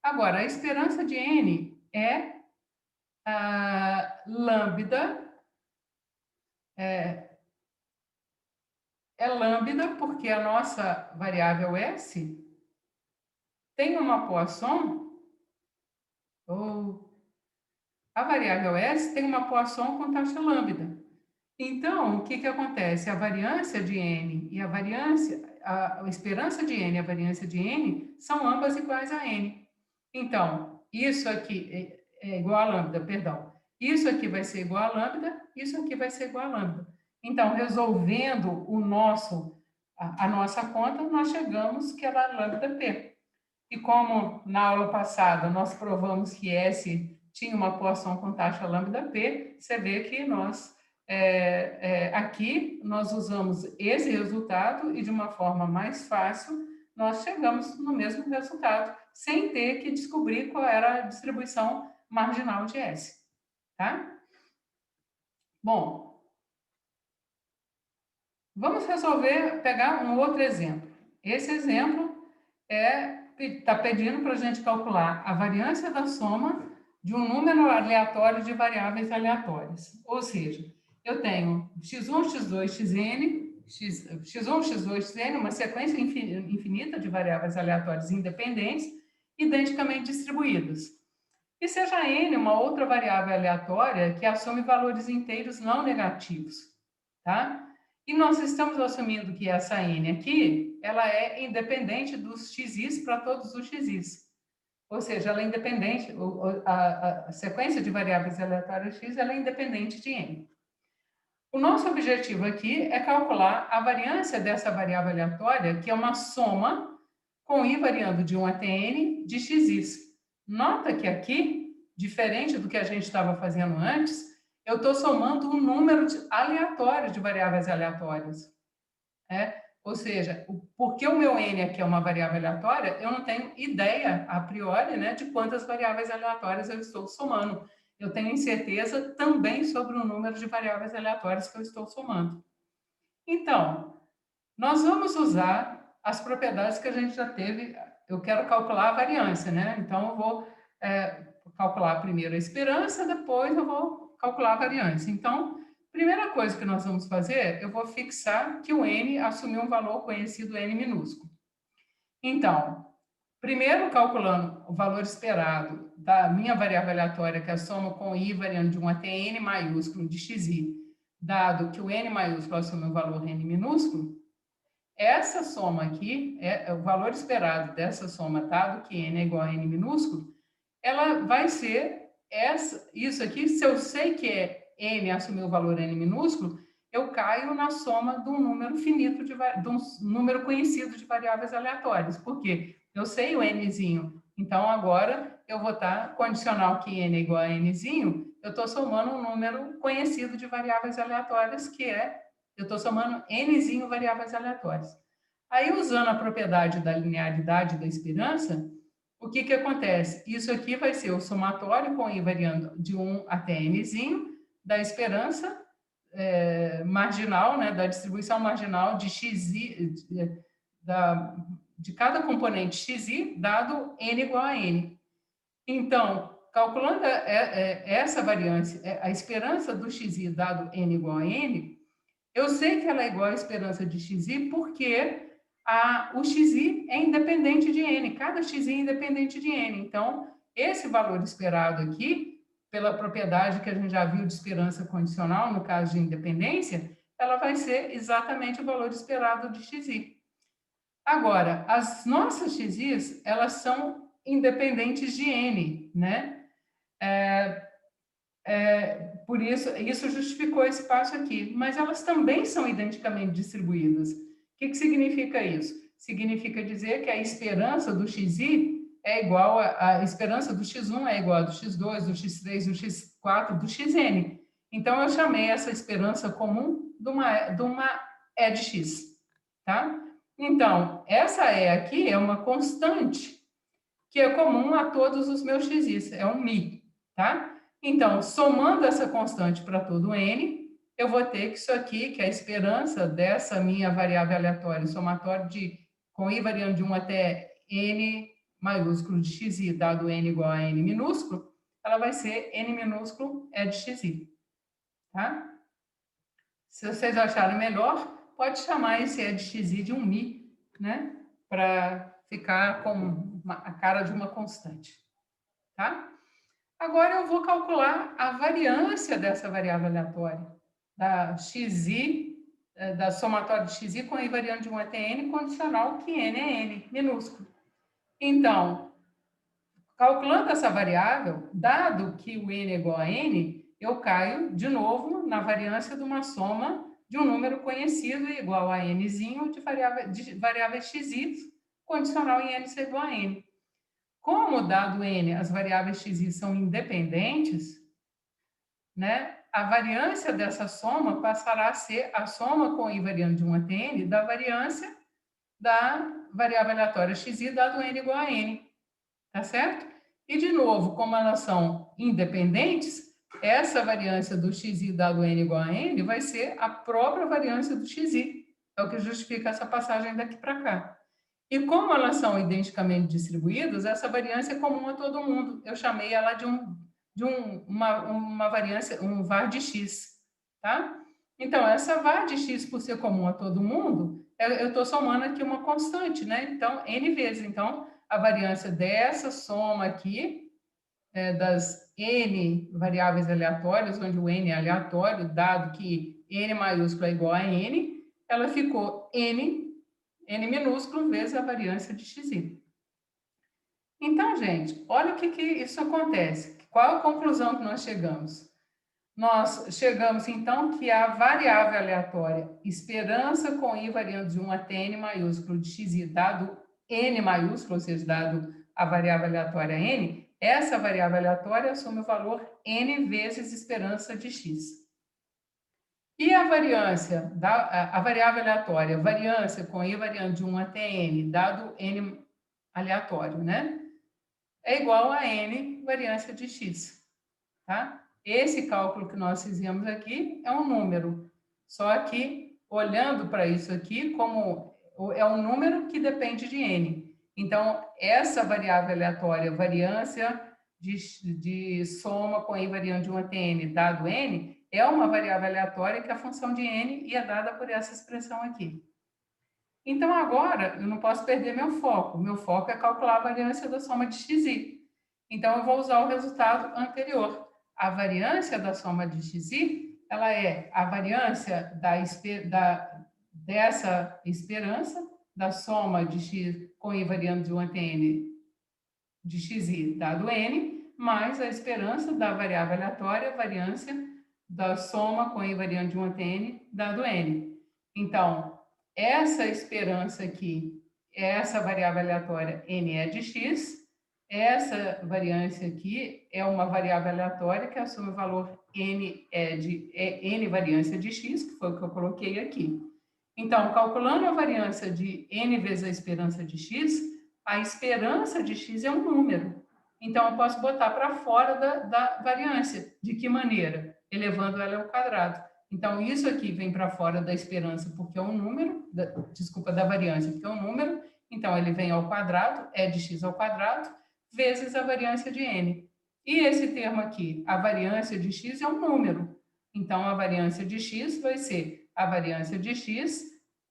Speaker 1: Agora, a esperança de N é a lambda, é lambda porque a nossa variável S tem uma Poisson, ou a variável S tem uma Poisson com taxa lambda. Então, o que acontece? A variância de N e a esperança de N e a variância de N são ambas iguais a N. Então, isso aqui é igual a lambda, perdão. Isso aqui vai ser igual a lambda, isso aqui vai ser igual a lambda. Então, resolvendo a nossa conta, nós chegamos que era lambda P. E como na aula passada nós provamos que S tinha uma Poisson com taxa lambda P, você vê que nós aqui nós usamos esse resultado e de uma forma mais fácil nós chegamos no mesmo resultado, sem ter que descobrir qual era a distribuição marginal de S. Tá? Bom, vamos pegar um outro exemplo. Esse exemplo está pedindo para a gente calcular a variância da soma de um número aleatório de variáveis aleatórias. Ou seja, eu tenho x1, x2, xn, x1, x2, xn, uma sequência infinita de variáveis aleatórias independentes, identicamente distribuídas. E seja n uma outra variável aleatória que assume valores inteiros não negativos, tá? E nós estamos assumindo que essa n aqui, ela é independente dos xis para todos os xis. Ou seja, ela é independente, a sequência de variáveis aleatórias x, ela é independente de n. O nosso objetivo aqui é calcular a variância dessa variável aleatória, que é uma soma com i variando de 1 até n de xis. Nota que aqui, diferente do que a gente estava fazendo antes, eu estou somando um número aleatório de variáveis aleatórias. Ou seja, porque o meu n aqui é uma variável aleatória, eu não tenho ideia, a priori, né, de quantas variáveis aleatórias eu estou somando. Eu tenho incerteza também sobre o número de variáveis aleatórias que eu estou somando. Então, nós vamos usar as propriedades que a gente já teve. Eu quero calcular a variância, né? Então, eu vou calcular primeiro a esperança, depois eu vou calcular a variância. Então, primeira coisa que nós vamos fazer, eu vou fixar que o n assumiu um valor conhecido n minúsculo. Então, primeiro calculando o valor esperado da minha variável aleatória, que é a soma com i variando de 1 até n maiúsculo de xi, dado que o n maiúsculo assume um valor n minúsculo, essa soma aqui, o valor esperado dessa soma, dado que n é igual a n minúsculo, ela vai ser isso aqui, se eu sei que n assumiu o valor n minúsculo, eu caio na soma de um número finito, de um número conhecido de variáveis aleatórias. Por quê? Eu sei o nzinho, então agora eu vou estar condicional que n é igual a nzinho, eu estou somando um número conhecido de variáveis aleatórias, que eu estou somando nzinho variáveis aleatórias. Aí, usando a propriedade da linearidade da esperança, o que acontece? Isso aqui vai ser o somatório com i variando de 1 até nzinho da esperança marginal, né, da distribuição marginal de xi, de cada componente xi, dado n igual a n. Então, calculando essa variância, a esperança do xi dado n igual a n, eu sei que ela é igual à esperança de xi porque o xi é independente de n, cada xi é independente de n. Então, esse valor esperado aqui, pela propriedade que a gente já viu de esperança condicional, no caso de independência, ela vai ser exatamente o valor esperado de xi. Agora, as nossas xis, elas são independentes de n, né? Por isso justificou esse passo aqui. Mas elas também são identicamente distribuídas. O que significa isso? Significa dizer que a esperança do xi é igual a esperança do x1 é igual a do x2, do x3, do x4, do xn. Então, eu chamei essa esperança comum de uma E de x, tá? Então, essa E aqui é uma constante que é comum a todos os meus xis, é um μ, tá? Então, somando essa constante para todo n, eu vou ter que isso aqui, que é a esperança dessa minha variável aleatória, somatório com i variando de 1 até n maiúsculo de xi, dado n igual a n minúsculo, ela vai ser n minúsculo E de xi, tá? Se vocês acharem melhor, pode chamar esse E de xi de um μ, né? Para ficar com a cara de uma constante, tá? Agora eu vou calcular a variância dessa variável aleatória, da xi, da somatória de xi com i variando de 1 até n, condicional que n é n, minúsculo. Então, calculando essa variável, dado que o n é igual a n, eu caio de novo na variância de uma soma de um número conhecido igual a nzinho de variáveis xi, condicional em n ser igual a n. Como, dado n, as variáveis xi são independentes, né, a variância dessa soma passará a ser a soma com i variando de 1 até n da variância da variável aleatória xi dado n igual a n. Tá certo? E, de novo, como elas são independentes, essa variância do xi dado n igual a n vai ser a própria variância do xi. É o que justifica essa passagem daqui para cá. E como elas são identicamente distribuídas, essa variância é comum a todo mundo. Eu chamei ela de uma variância, um var de x, tá? Então, essa var de x, por ser comum a todo mundo, eu estou somando aqui uma constante, né? Então, n vezes. Então, a variância dessa soma aqui, das n variáveis aleatórias, onde o n é aleatório, dado que n maiúsculo é igual a n, ela ficou n minúsculo vezes a variância de xi. Então, gente, olha o que isso acontece. Qual a conclusão que nós chegamos? Nós chegamos, então, que a variável aleatória esperança com i variando de 1 até n maiúsculo de xi, dado n maiúsculo, ou seja, dado a variável aleatória n, essa variável aleatória assume o valor n vezes esperança de x. E a variância, a variável aleatória, variância com i variando de 1 até n, dado n aleatório, né? É igual a n variância de x, tá? Esse cálculo que nós fizemos aqui é um número, só que olhando para isso aqui, como é um número que depende de n. Então, essa variável aleatória, variância de soma com i variando de 1 até n, dado n, é uma variável aleatória que é a função de n e é dada por essa expressão aqui. Então, agora, eu não posso perder meu foco. Meu foco é calcular a variância da soma de xi. Então, eu vou usar o resultado anterior. A variância da soma de xi, ela é a variância dessa esperança, da soma de x com i variando de 1 até n de xi dado n, mais a esperança da variável aleatória, variância da soma com i variando de 1 até n dado n. Então, essa esperança aqui, essa variável aleatória n é de x, essa variância aqui é uma variável aleatória que assume o valor n n variância de x, que foi o que eu coloquei aqui. Então, calculando a variância de n vezes a esperança de x, a esperança de x é um número. Então, eu posso botar para fora da variância. De que maneira? Elevando ela ao quadrado. Então, isso aqui vem para fora da esperança porque é um número, da variância porque é um número. Então, ele vem ao quadrado, é de x ao quadrado, vezes a variância de n. E esse termo aqui, a variância de x é um número. Então, a variância de x vai ser a variância de x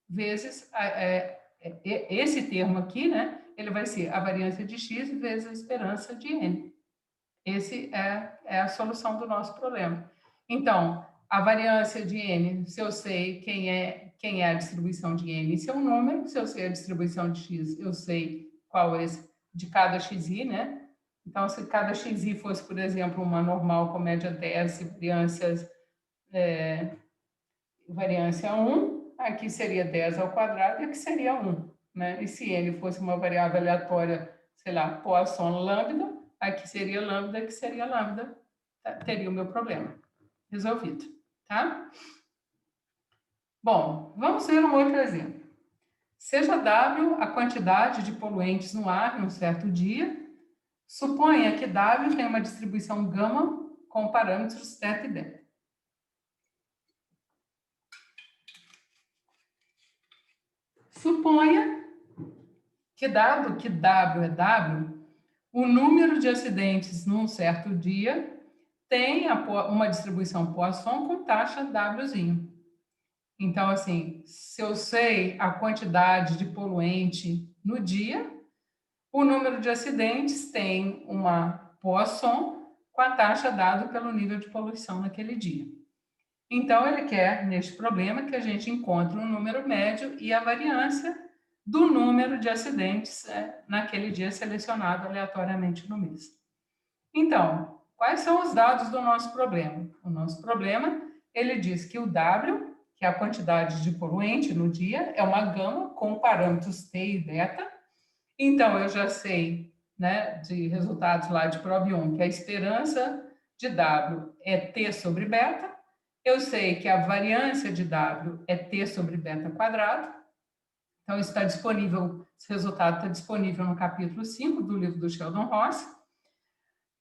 Speaker 1: vezes esse termo aqui, né? Ele vai ser a variância de x vezes a esperança de n. Esse é a solução do nosso problema. Então, a variância de n, se eu sei quem é a distribuição de n, isso é um número. Se eu sei a distribuição de x, eu sei qual é de cada xi, né? Então, se cada xi fosse, por exemplo, uma normal com média 10 e variância 1, aqui seria 10 ao quadrado e aqui seria 1. Né? E se n fosse uma variável aleatória, sei lá, Poisson lambda, aqui seria lambda, aqui seria lambda, tá? Teria o meu problema resolvido, tá? Bom, vamos ver um outro exemplo. Seja W a quantidade de poluentes no ar em um certo dia, suponha que W tem uma distribuição gama com parâmetros θ e beta. Suponha que, dado que W é W, o número de acidentes num certo dia tem uma distribuição Poisson com taxa Wzinho. Então, assim, se eu sei a quantidade de poluente no dia, o número de acidentes tem uma Poisson com a taxa dada pelo nível de poluição naquele dia. Então, ele quer, neste problema, que a gente encontre um número médio e a variância do número de acidentes naquele dia selecionado aleatoriamente no mês. Então, quais são os dados do nosso problema? O nosso problema, ele diz que o W, que é a quantidade de poluente no dia, é uma gama com parâmetros T e beta. Então, eu já sei, né, de resultados lá de prova 1, que a esperança de W é T sobre beta. Eu sei que a variância de W é T sobre beta quadrado. Então, isso está disponível, esse resultado está disponível no capítulo 5 do livro do Sheldon Ross.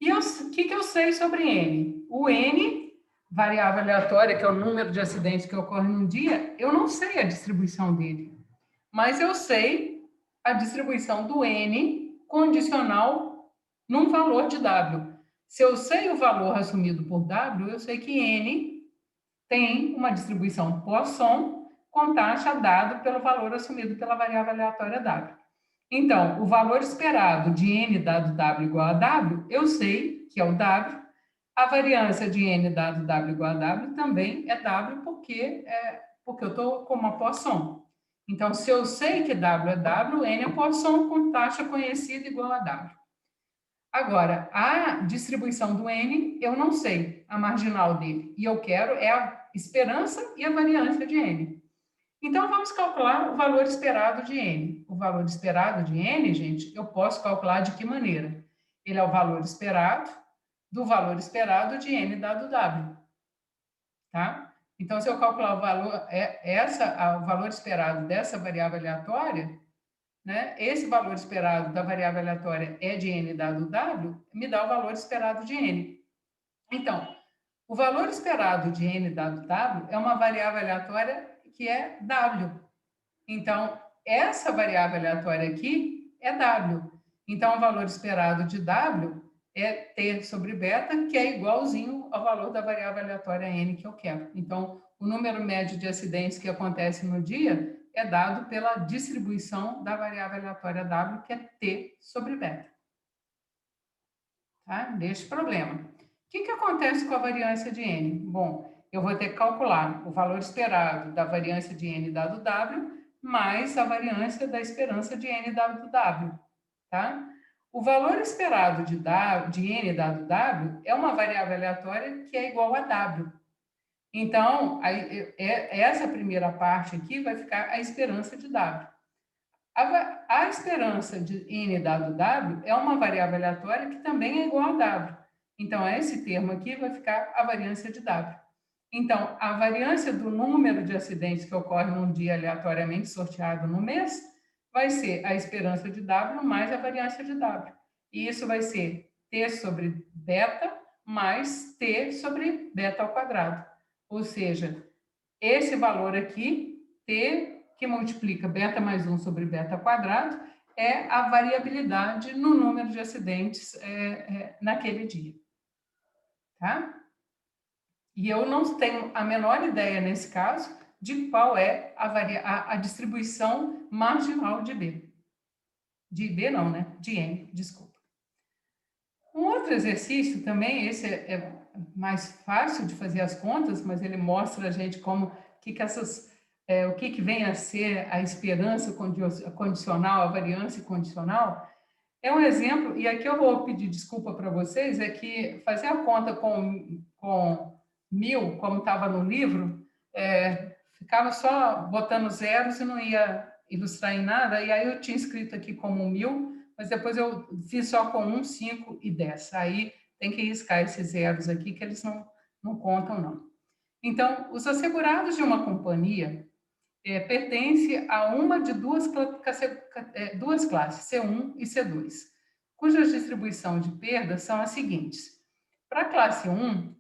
Speaker 1: E o que eu sei sobre N? O N, variável aleatória, que é o número de acidentes que ocorrem num dia, eu não sei a distribuição dele. Mas eu sei a distribuição do N condicional num valor de W. Se eu sei o valor assumido por W, eu sei que N tem uma distribuição Poisson com taxa dado pelo valor assumido pela variável aleatória W. Então, o valor esperado de N dado W igual a W, eu sei que é o W. A variância de N dado W igual a W também é W, porque eu estou com uma Poisson. Então, se eu sei que W é W, N é Poisson com taxa conhecida igual a W. Agora, a distribuição do N, eu não sei a marginal dele. E eu quero a esperança e a variância de N. Então, vamos calcular o valor esperado de N. O valor esperado de N, gente, eu posso calcular de que maneira? Ele é o valor esperado do valor esperado de N dado W. Tá? Então, se eu calcular o valor, o valor esperado dessa variável aleatória, né, esse valor esperado da variável aleatória é de N dado W, me dá o valor esperado de N. Então, o valor esperado de N dado W é uma variável aleatória que é W. Então, essa variável aleatória aqui é W. Então, o valor esperado de W é T sobre beta, que é igualzinho ao valor da variável aleatória N que eu quero. Então, o número médio de acidentes que acontece no dia é dado pela distribuição da variável aleatória W, que é T sobre beta. Tá? Deste problema. O que acontece com a variância de N? Bom, eu vou ter que calcular o valor esperado da variância de N dado W mais a variância da esperança de N dado W. Tá? O valor esperado de N dado W é uma variável aleatória que é igual a W. Então, essa primeira parte aqui vai ficar a esperança de W. A esperança de N dado W é uma variável aleatória que também é igual a W. Então, esse termo aqui vai ficar a variância de W. Então, a variância do número de acidentes que ocorre num dia aleatoriamente sorteado no mês vai ser a esperança de W mais a variância de W. E isso vai ser T sobre beta mais T sobre beta ao quadrado. Ou seja, esse valor aqui, T, que multiplica beta mais 1 sobre beta ao quadrado, é a variabilidade no número de acidentes naquele dia. Tá? E eu não tenho a menor ideia, nesse caso, de qual é a distribuição marginal de B. De B não, né? De N, desculpa. Um outro exercício também, esse é mais fácil de fazer as contas, mas ele mostra a gente como o que vem a ser a esperança condicional, a variância condicional. É um exemplo, e aqui eu vou pedir desculpa para vocês, é que fazer a conta com 1000, como estava no livro, ficava só botando zeros e não ia ilustrar em nada, e aí eu tinha escrito aqui como 1000, mas depois eu fiz só com 1, 5 e 10. Aí tem que riscar esses zeros aqui, que eles não contam, não. Então, os assegurados de uma companhia pertencem a uma de duas classes, C1 e C2, cuja distribuição de perdas são as seguintes. Para a classe 1,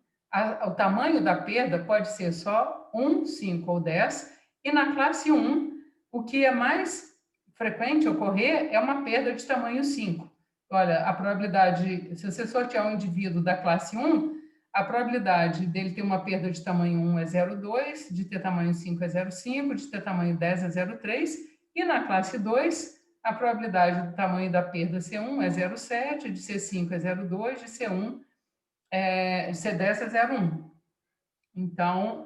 Speaker 1: o tamanho da perda pode ser só 1, 5 ou 10, e na classe 1, o que é mais frequente ocorrer é uma perda de tamanho 5. Olha, a probabilidade, se você sortear um indivíduo da classe 1, a probabilidade dele ter uma perda de tamanho 1 é 0,2, de ter tamanho 5 é 0,5, de ter tamanho 10 é 0,3, e na classe 2, a probabilidade do tamanho da perda C1 é 0,7, de C5 é 0,2, de C1 C10 é 0,1. Então,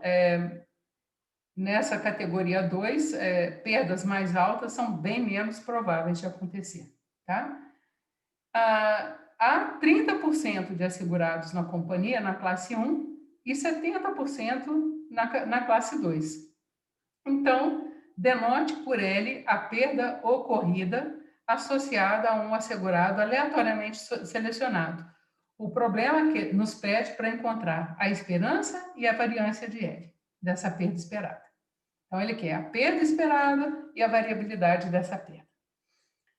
Speaker 1: nessa categoria 2, perdas mais altas são bem menos prováveis de acontecer, tá? Há 30% de assegurados na companhia, na classe 1, e 70% na classe 2. Então, denote por L a perda ocorrida associada a um assegurado aleatoriamente selecionado. O problema é que nos pede para encontrar a esperança e a variância de L, dessa perda esperada. Então, ele quer a perda esperada e a variabilidade dessa perda.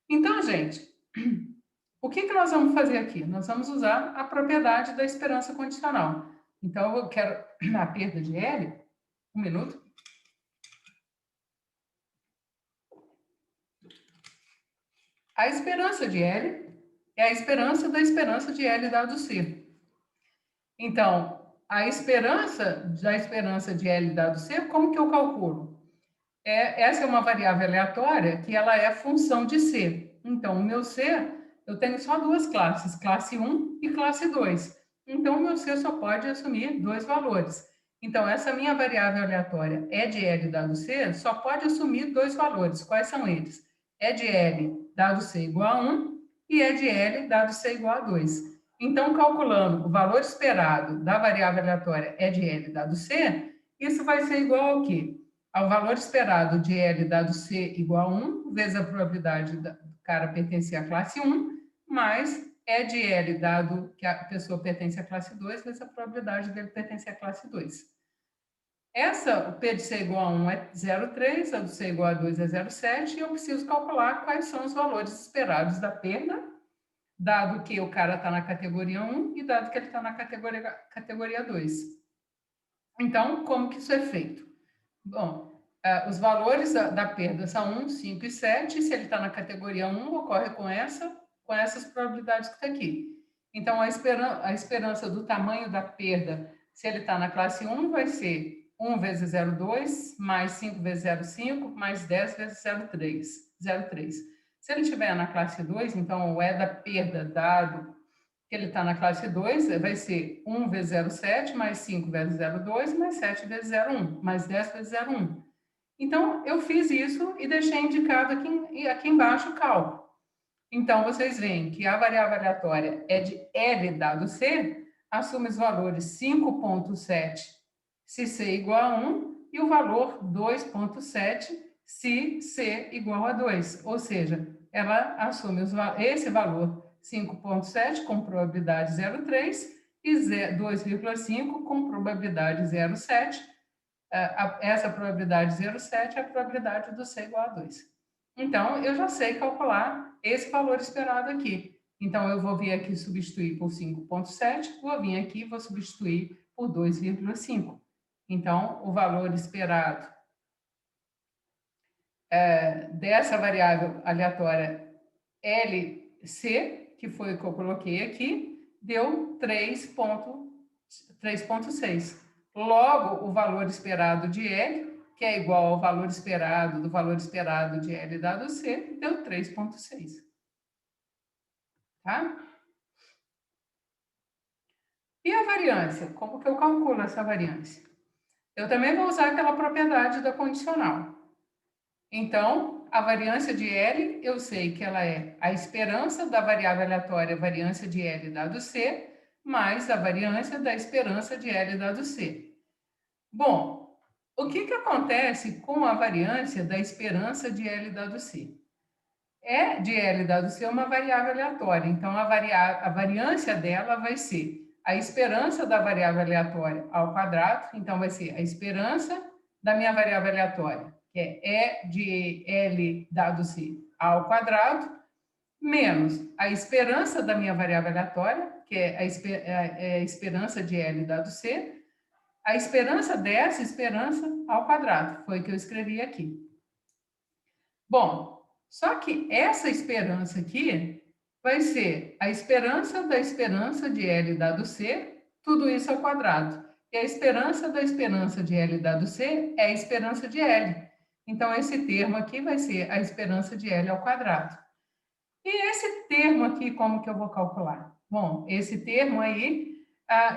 Speaker 1: Então, gente, o que nós vamos fazer aqui? Nós vamos usar a propriedade da esperança condicional. Então, eu quero a perda de L, um minuto. A esperança de L é a esperança da esperança de L dado C. Então, a esperança da esperança de L dado C, como que eu calculo? Essa é uma variável aleatória que ela é função de C. Então, o meu C, eu tenho só duas classes, classe 1 e classe 2. Então, o meu C só pode assumir dois valores. Então, essa minha variável aleatória é de L dado C, só pode assumir dois valores. Quais são eles? É de L dado C igual a 1 e é de L dado C igual a 2. Então, calculando o valor esperado da variável aleatória é de L dado C, isso vai ser igual ao quê? Ao valor esperado de L dado C igual a 1, vezes a probabilidade do cara pertencer à classe 1, mais E de L dado que a pessoa pertence à classe 2, vezes a probabilidade dele pertencer à classe 2. O P de C igual a 1 é 0,3, a do C igual a 2 é 0,7, e eu preciso calcular quais são os valores esperados da perda, dado que o cara está na categoria 1 e dado que ele está na categoria 2. Então, como que isso é feito? Bom, os valores da perda são 1, 5 e 7. Se ele está na categoria 1, ocorre com essas probabilidades que está aqui. Então, a esperança do tamanho da perda, se ele está na classe 1, vai ser 1 vezes 0,2, mais 5 vezes 0,5, mais 10 vezes 0,3. Se ele estiver na classe 2, então o E da perda dado que ele está na classe 2, vai ser 1 vezes 0,7, mais 5 vezes 0,2, mais 7 vezes 0,1, mais 10 vezes 0,1. Então, eu fiz isso e deixei indicado aqui embaixo o cálculo. Então, vocês veem que a variável aleatória é de L dado C, assume os valores 5,7 se C igual a 1 e o valor 2,7 se C igual a 2. Ou seja, ela assume esse valor 5,7 com probabilidade 0,3 e 2,5 com probabilidade 0,7. Essa probabilidade 0,7 é a probabilidade do C igual a 2. Então, eu já sei calcular esse valor esperado aqui. Então, eu vou vir aqui substituir por 5,7, vou vir aqui e vou substituir por 2,5. Então, o valor esperado dessa variável aleatória LC, que foi o que eu coloquei aqui, deu 3,6. Logo, o valor esperado de L, que é igual ao valor esperado do valor esperado de L dado C, deu 3,6. Tá? E a variância? Como que eu calculo essa variância? Eu também vou usar aquela propriedade da condicional. Então, a variância de L, eu sei que ela é a esperança da variável aleatória variância de L dado C, mais a variância da esperança de L dado C. Bom, o que acontece com a variância da esperança de L dado C? E de L dado C é uma variável aleatória, então a variância dela vai ser a esperança da variável aleatória ao quadrado, então vai ser a esperança da minha variável aleatória, que é E de L dado C ao quadrado, menos a esperança da minha variável aleatória, que é a esperança de L dado C, a esperança dessa esperança ao quadrado, foi o que eu escrevi aqui. Bom, só que essa esperança aqui vai ser a esperança da esperança de L dado C, tudo isso ao quadrado. E a esperança da esperança de L dado C é a esperança de L. Então, esse termo aqui vai ser a esperança de L ao quadrado. E esse termo aqui, como que eu vou calcular? Bom, esse termo aí,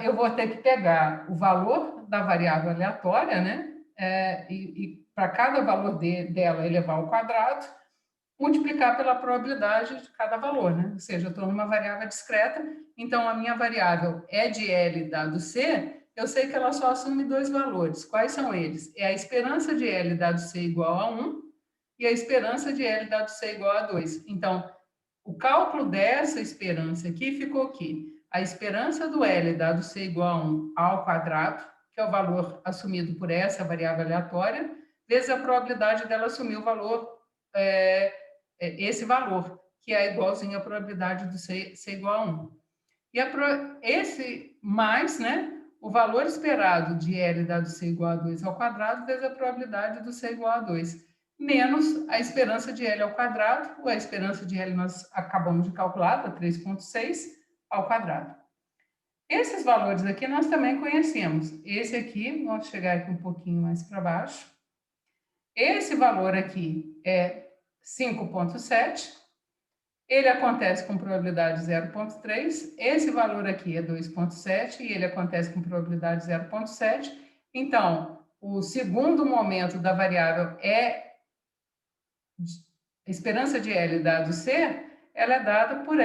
Speaker 1: eu vou ter que pegar o valor da variável aleatória, né? E para cada valor dela elevar ao quadrado, multiplicar pela probabilidade de cada valor, né? Ou seja, eu estou numa variável discreta, então a minha variável é de L dado C, eu sei que ela só assume dois valores. Quais são eles? É a esperança de L dado C igual a 1 e a esperança de L dado C igual a 2. Então, o cálculo dessa esperança aqui ficou aqui. A esperança do L dado C igual a 1 ao quadrado, que é o valor assumido por essa variável aleatória, vezes a probabilidade dela assumir o valor, esse valor, que é igualzinho à probabilidade do C igual a 1. E esse mais, né, o valor esperado de L dado C igual a 2 ao quadrado, vezes a probabilidade do C igual a 2, menos a esperança de L ao quadrado, ou a esperança de L nós acabamos de calcular, da 3,6 ao quadrado. Esses valores aqui nós também conhecemos. Esse aqui, vamos chegar aqui um pouquinho mais para baixo. Esse valor aqui é 5,7. Ele acontece com probabilidade 0,3. Esse valor aqui é 2,7 e ele acontece com probabilidade 0,7. Então, o segundo momento da variável é a esperança de L dado C, ela é dada por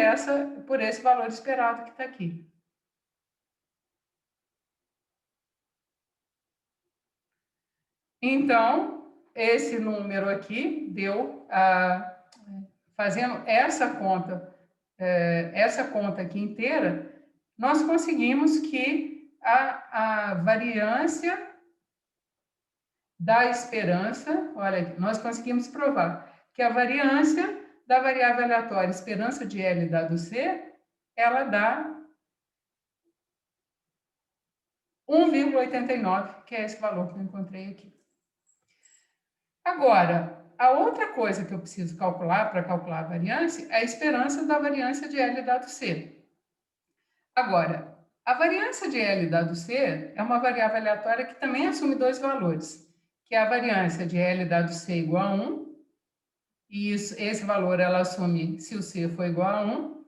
Speaker 1: esse valor esperado que está aqui. Então, esse número aqui deu, fazendo essa conta aqui inteira, nós conseguimos que a variância da esperança, olha, nós conseguimos provar que a variância da variável aleatória esperança de L dado C, ela dá 1,89, que é esse valor que eu encontrei aqui. Agora, a outra coisa que eu preciso calcular para calcular a variância é a esperança da variância de L dado C. Agora, a variância de L dado C é uma variável aleatória que também assume dois valores, que é a variância de L dado C igual a 1, e esse valor ela assume se o C for igual a 1,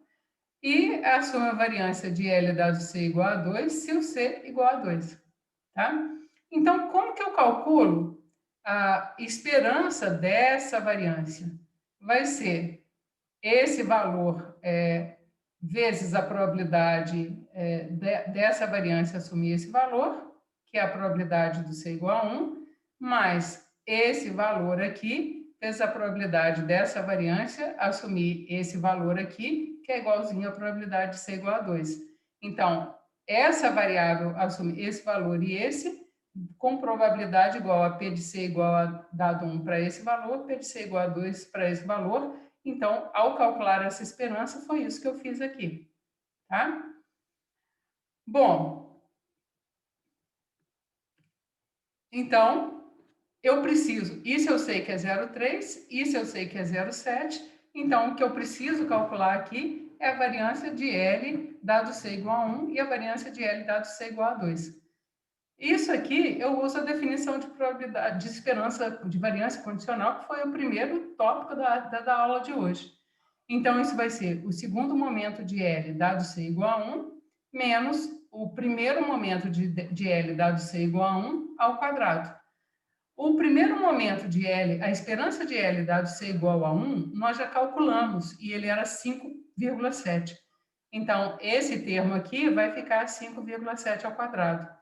Speaker 1: e assume a variância de L dado C igual a 2, se o C igual a 2. Tá? Então, como que eu calculo a esperança dessa variância? Vai ser esse valor vezes a probabilidade dessa variância assumir esse valor, que é a probabilidade do C igual a 1, mais esse valor aqui, vezes a probabilidade dessa variância assumir esse valor aqui, que é igualzinho à probabilidade de C igual a 2. Então, essa variável assume esse valor e esse, com probabilidade igual a P de C igual a dado 1 para esse valor, P de C igual a 2 para esse valor. Então, ao calcular essa esperança, foi isso que eu fiz aqui, tá? Bom, então, eu preciso, isso eu sei que é 0,3, isso eu sei que é 0,7, então o que eu preciso calcular aqui é a variância de L dado C igual a 1 e a variância de L dado C igual a 2. Isso aqui eu uso a definição de probabilidade, de esperança de variância condicional, que foi o primeiro tópico da aula de hoje. Então, isso vai ser o segundo momento de L dado C igual a 1, menos o primeiro momento de L dado C igual a 1 ao quadrado. O primeiro momento de L, a esperança de L dado C igual a 1, nós já calculamos, e ele era 5,7. Então, esse termo aqui vai ficar 5,7 ao quadrado.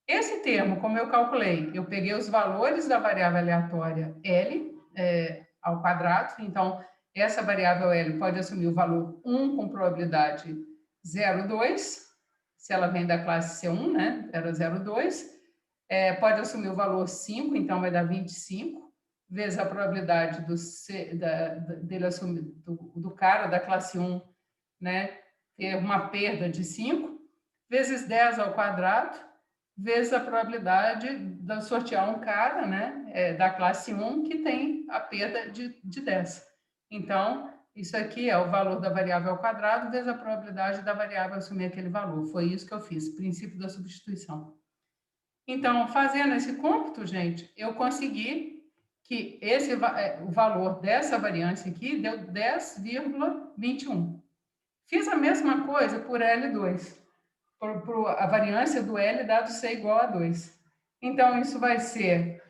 Speaker 1: Esse termo, como eu calculei, eu peguei os valores da variável aleatória L ao quadrado, então essa variável L pode assumir o valor 1 com probabilidade 0,2, se ela vem da classe C1, né? 0,02. Pode assumir o valor 5, então vai dar 25, vezes a probabilidade dele assumir, do cara da classe 1, né? Ter uma perda de 5, vezes 10 ao quadrado, vezes a probabilidade de sortear um cara, né? Da classe 1 que tem a perda de 10. Então, isso aqui é o valor da variável ao quadrado vezes a probabilidade da variável assumir aquele valor. Foi isso que eu fiz, princípio da substituição. Então, fazendo esse cômputo, gente, eu consegui que o valor dessa variância aqui deu 10,21. Fiz a mesma coisa por L2, por a variância do L dado C igual a 2. Então, isso vai ser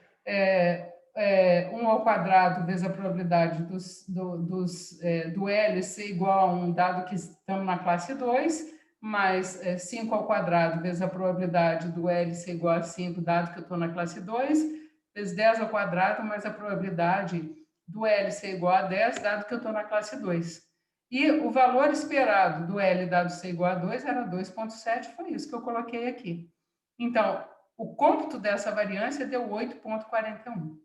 Speaker 1: 1 ao quadrado vezes a probabilidade do L ser igual a 1, dado que estamos na classe 2, mais 5 ao quadrado vezes a probabilidade do L ser igual a 5, dado que eu estou na classe 2, vezes 10 ao quadrado, mais a probabilidade do L ser igual a 10, dado que eu estou na classe 2. E o valor esperado do L dado ser igual a 2 era 2,7, foi isso que eu coloquei aqui. Então, o cômputo dessa variância deu 8,41.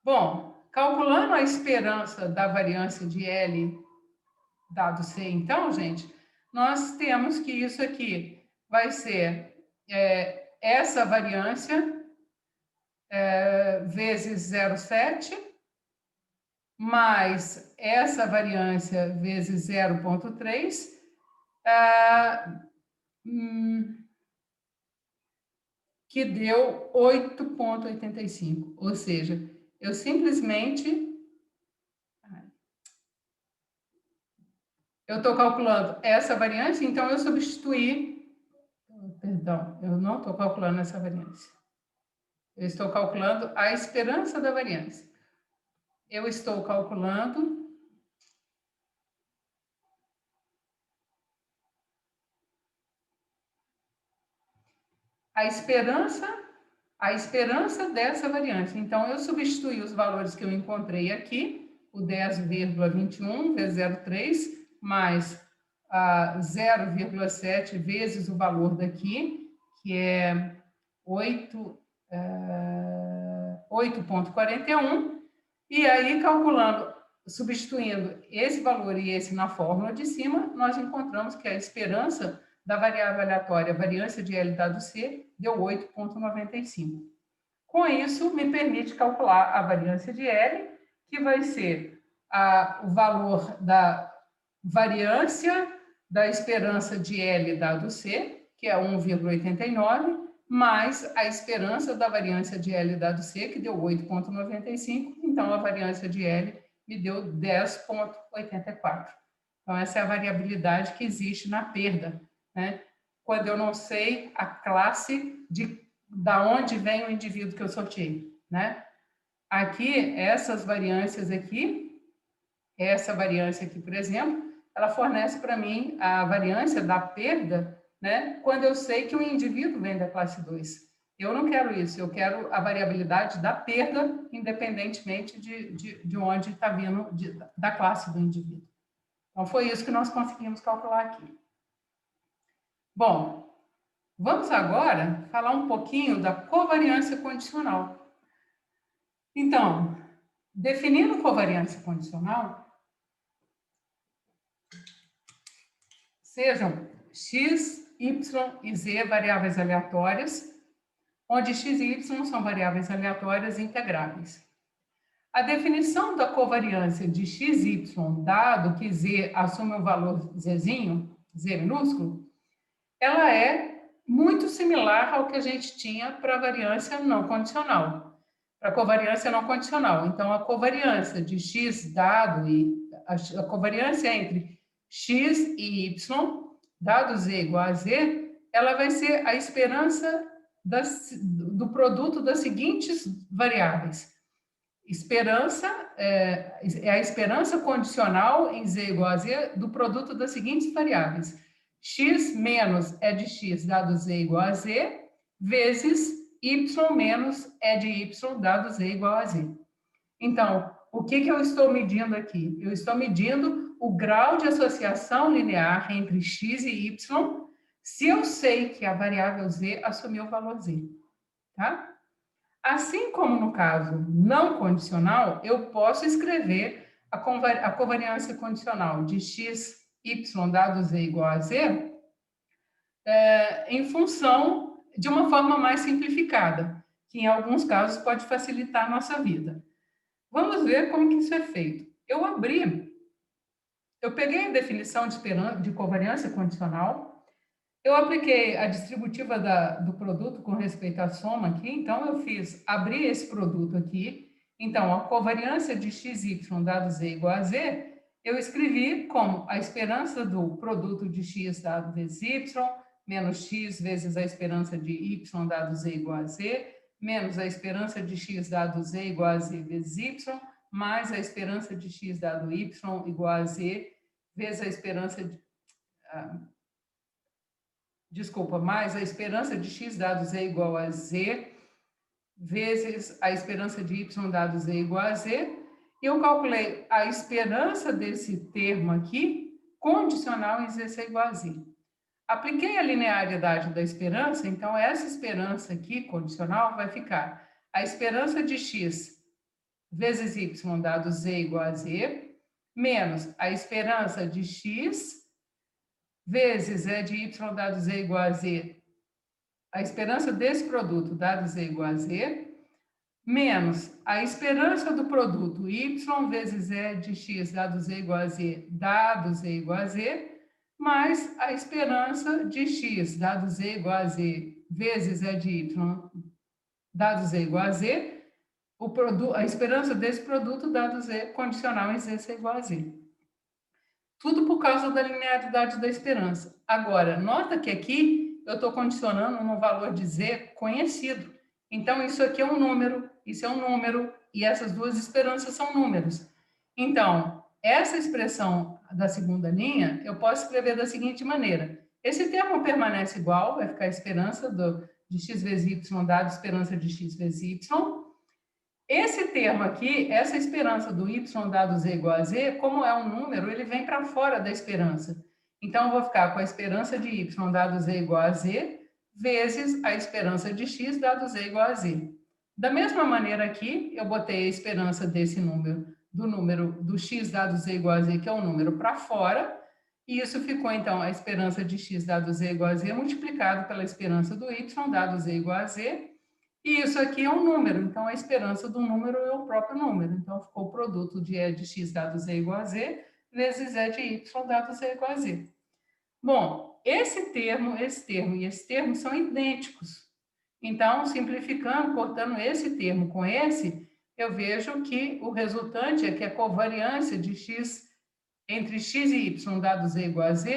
Speaker 1: Bom, calculando a esperança da variância de L dado C, então, gente, nós temos que isso aqui vai ser essa variância vezes 0,7, mais essa variância vezes 0,3, que deu 8,85. Ou seja, eu simplesmente... Eu estou calculando essa variância, então eu substituí... Perdão, eu não estou calculando essa variância. Eu estou calculando a esperança da variância. Eu estou calculando a esperança dessa variância. Então, eu substituí os valores que eu encontrei aqui, o 10,21 vezes 0,3, mais 0,7 vezes o valor daqui, que é 8,41, e aí, calculando, substituindo esse valor e esse na fórmula de cima, nós encontramos que a esperança da variável aleatória, variância de L dado C, deu 8,95. Com isso, me permite calcular a variância de L, que vai ser o valor da variância da esperança de L dado C, que é 1,89, mais a esperança da variância de L dado C, que deu 8,95. Então, a variância de L me deu 10,84. Então, essa é a variabilidade que existe na perda, né? Quando eu não sei a classe da onde vem o indivíduo que eu sorteei, né? Aqui, essas variâncias aqui, essa variância aqui, por exemplo, ela fornece para mim a variância da perda, né? Quando eu sei que o indivíduo vem da classe 2. Eu não quero isso, eu quero a variabilidade da perda, independentemente de onde está vindo, da classe do indivíduo. Então, foi isso que nós conseguimos calcular aqui. Bom, vamos agora falar um pouquinho da covariância condicional. Então, definindo covariância condicional, sejam x, y e z variáveis aleatórias, onde x e y são variáveis aleatórias integráveis. A definição da covariância de x, y, dado que z assume um valor zzinho, z minúsculo, ela é muito similar ao que a gente tinha para a variância não condicional, para a covariância não condicional. Então, a covariância de x dado e a covariância entre x e y, dado z igual a z, ela vai ser a esperança do produto das seguintes variáveis. Esperança é a esperança condicional em z igual a z do produto das seguintes variáveis. X menos é de x dado z igual a z, vezes y menos é de y dado z igual a z. Então, o que eu estou medindo aqui? Eu estou medindo o grau de associação linear entre x e y, se eu sei que a variável z assumiu o valor z, tá? Assim como no caso não condicional, eu posso escrever a covariância condicional de x, y dado z igual a z, em função de uma forma mais simplificada, que em alguns casos pode facilitar a nossa vida. Vamos ver como que isso é feito. Eu peguei a definição de covariância condicional, eu apliquei a distributiva do produto com respeito à soma aqui, então eu abri esse produto aqui, então a covariância de xy dado z igual a z, eu escrevi como a esperança do produto de x dado vezes y, menos x vezes a esperança de y dado z igual a z, menos a esperança de x dado z igual a z vezes y, mais a esperança de x dado y igual a z, vezes a esperança de... mais a esperança de x dado z igual a z, vezes a esperança de y dado z igual a z, e eu calculei a esperança desse termo aqui, condicional em z ser igual a z. Apliquei a linearidade da esperança, então essa esperança aqui, condicional, vai ficar a esperança de x vezes y dado z igual a z, menos a esperança de x vezes de y dado z igual a z, a esperança desse produto dado z igual a z, menos a esperança do produto y vezes e de x dado z igual a z, dado z igual a z, mais a esperança de x dado z igual a z vezes e de y dado z igual a z, a esperança desse produto dado z condicional em z ser igual a z. Tudo por causa da linearidade da esperança. Agora, nota que aqui eu estou condicionando no valor de z conhecido. Então, isso aqui é um número, isso é um número, e essas duas esperanças são números. Então, essa expressão da segunda linha, eu posso escrever da seguinte maneira. Esse termo permanece igual, vai ficar a esperança de x vezes y dado esperança de x vezes y. Esse termo aqui, essa esperança do y dado z igual a z, como é um número, ele vem para fora da esperança. Então, eu vou ficar com a esperança de y dado z igual a z, vezes a esperança de x dado z igual a z. Da mesma maneira aqui, eu botei a esperança desse número, do x dado z igual a z, que é um número, para fora, e isso ficou, então, a esperança de x dado z igual a z multiplicado pela esperança do y dado z igual a z, e isso aqui é um número, então a esperança do número é o próprio número. Então, ficou o produto de E de x dado z igual a z, vezes E de y dado z igual a z. Bom, esse termo e esse termo são idênticos. Então, simplificando, cortando esse termo com esse, eu vejo que o resultante é que a covariância de x entre x e y dado z igual a z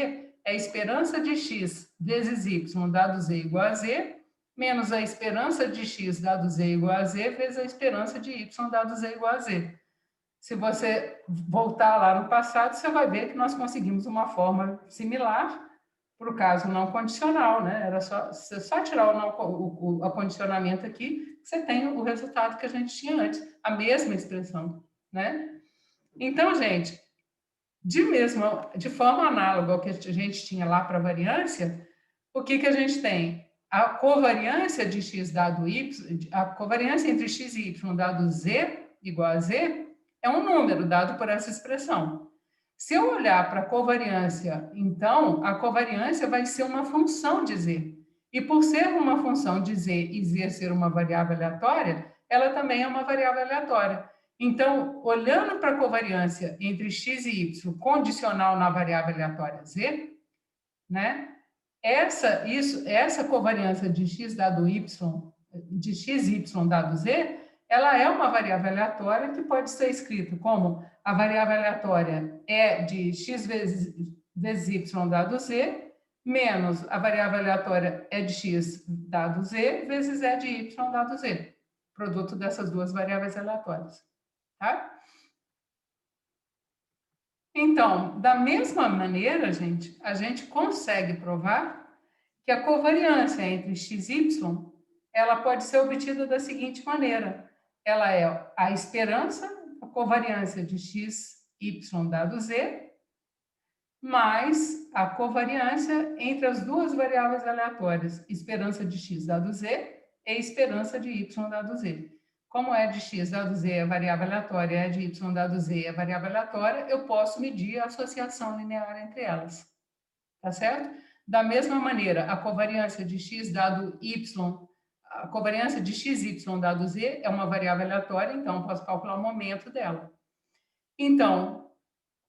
Speaker 1: é a esperança de x vezes y dado z igual a z, menos a esperança de x dado z igual a z, vezes a esperança de y dado z igual a z. Se você voltar lá no passado, você vai ver que nós conseguimos uma forma similar para o caso não condicional, né? Era só tirar o acondicionamento aqui, você tem o resultado que a gente tinha antes, a mesma expressão, né? Então, gente, de forma análoga ao que a gente tinha lá para a variância, o que a gente tem? A covariância de x dado y, a covariância entre x e y dado z igual a z, é um número dado por essa expressão. Se eu olhar para a covariância, então, a covariância vai ser uma função de z. E por ser uma função de z e z ser uma variável aleatória, ela também é uma variável aleatória. Então, olhando para a covariância entre x e y condicional na variável aleatória z, né? Essa covariância de x dado y, de x y dado z, ela é uma variável aleatória que pode ser escrita como a variável aleatória é de x vezes y dado z, menos a variável aleatória é de x dado z, vezes é de y dado z. Produto dessas duas variáveis aleatórias. Tá? Então, da mesma maneira, gente, a gente consegue provar que a covariância entre x e y, ela pode ser obtida da seguinte maneira. Ela é a esperança a covariância de x, y dado z, mais a covariância entre as duas variáveis aleatórias, esperança de x dado z e esperança de y dado z. Como é de x dado z é variável aleatória, é de y dado z é variável aleatória, eu posso medir a associação linear entre elas. Tá certo? Da mesma maneira, a covariância de x dado y, a covariância de xy dado z é uma variável aleatória, então eu posso calcular o momento dela. Então,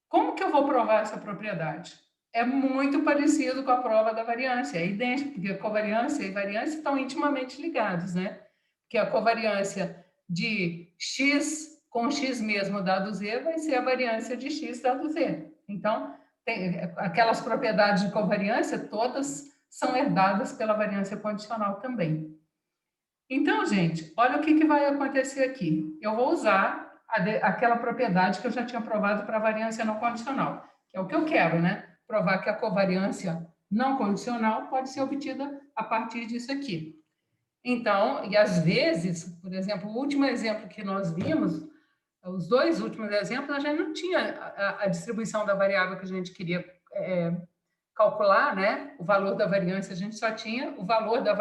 Speaker 1: como que eu vou provar essa propriedade? É muito parecido com a prova da variância, é idêntico, porque a covariância e variância estão intimamente ligados, né? Porque a covariância de x com x mesmo dado z vai ser a variância de x dado z. Então, aquelas propriedades de covariância, todas são herdadas pela variância condicional também. Então, gente, olha o que vai acontecer aqui. Eu vou usar aquela propriedade que eu já tinha provado para a variância não condicional, que é o que eu quero, né? Provar que a covariância não condicional pode ser obtida a partir disso aqui. Então, e às vezes, por exemplo, o último exemplo que nós vimos, os dois últimos exemplos, a gente não tinha a distribuição da variável que a gente queria calcular, né? O valor da variância, a gente só tinha o valor da...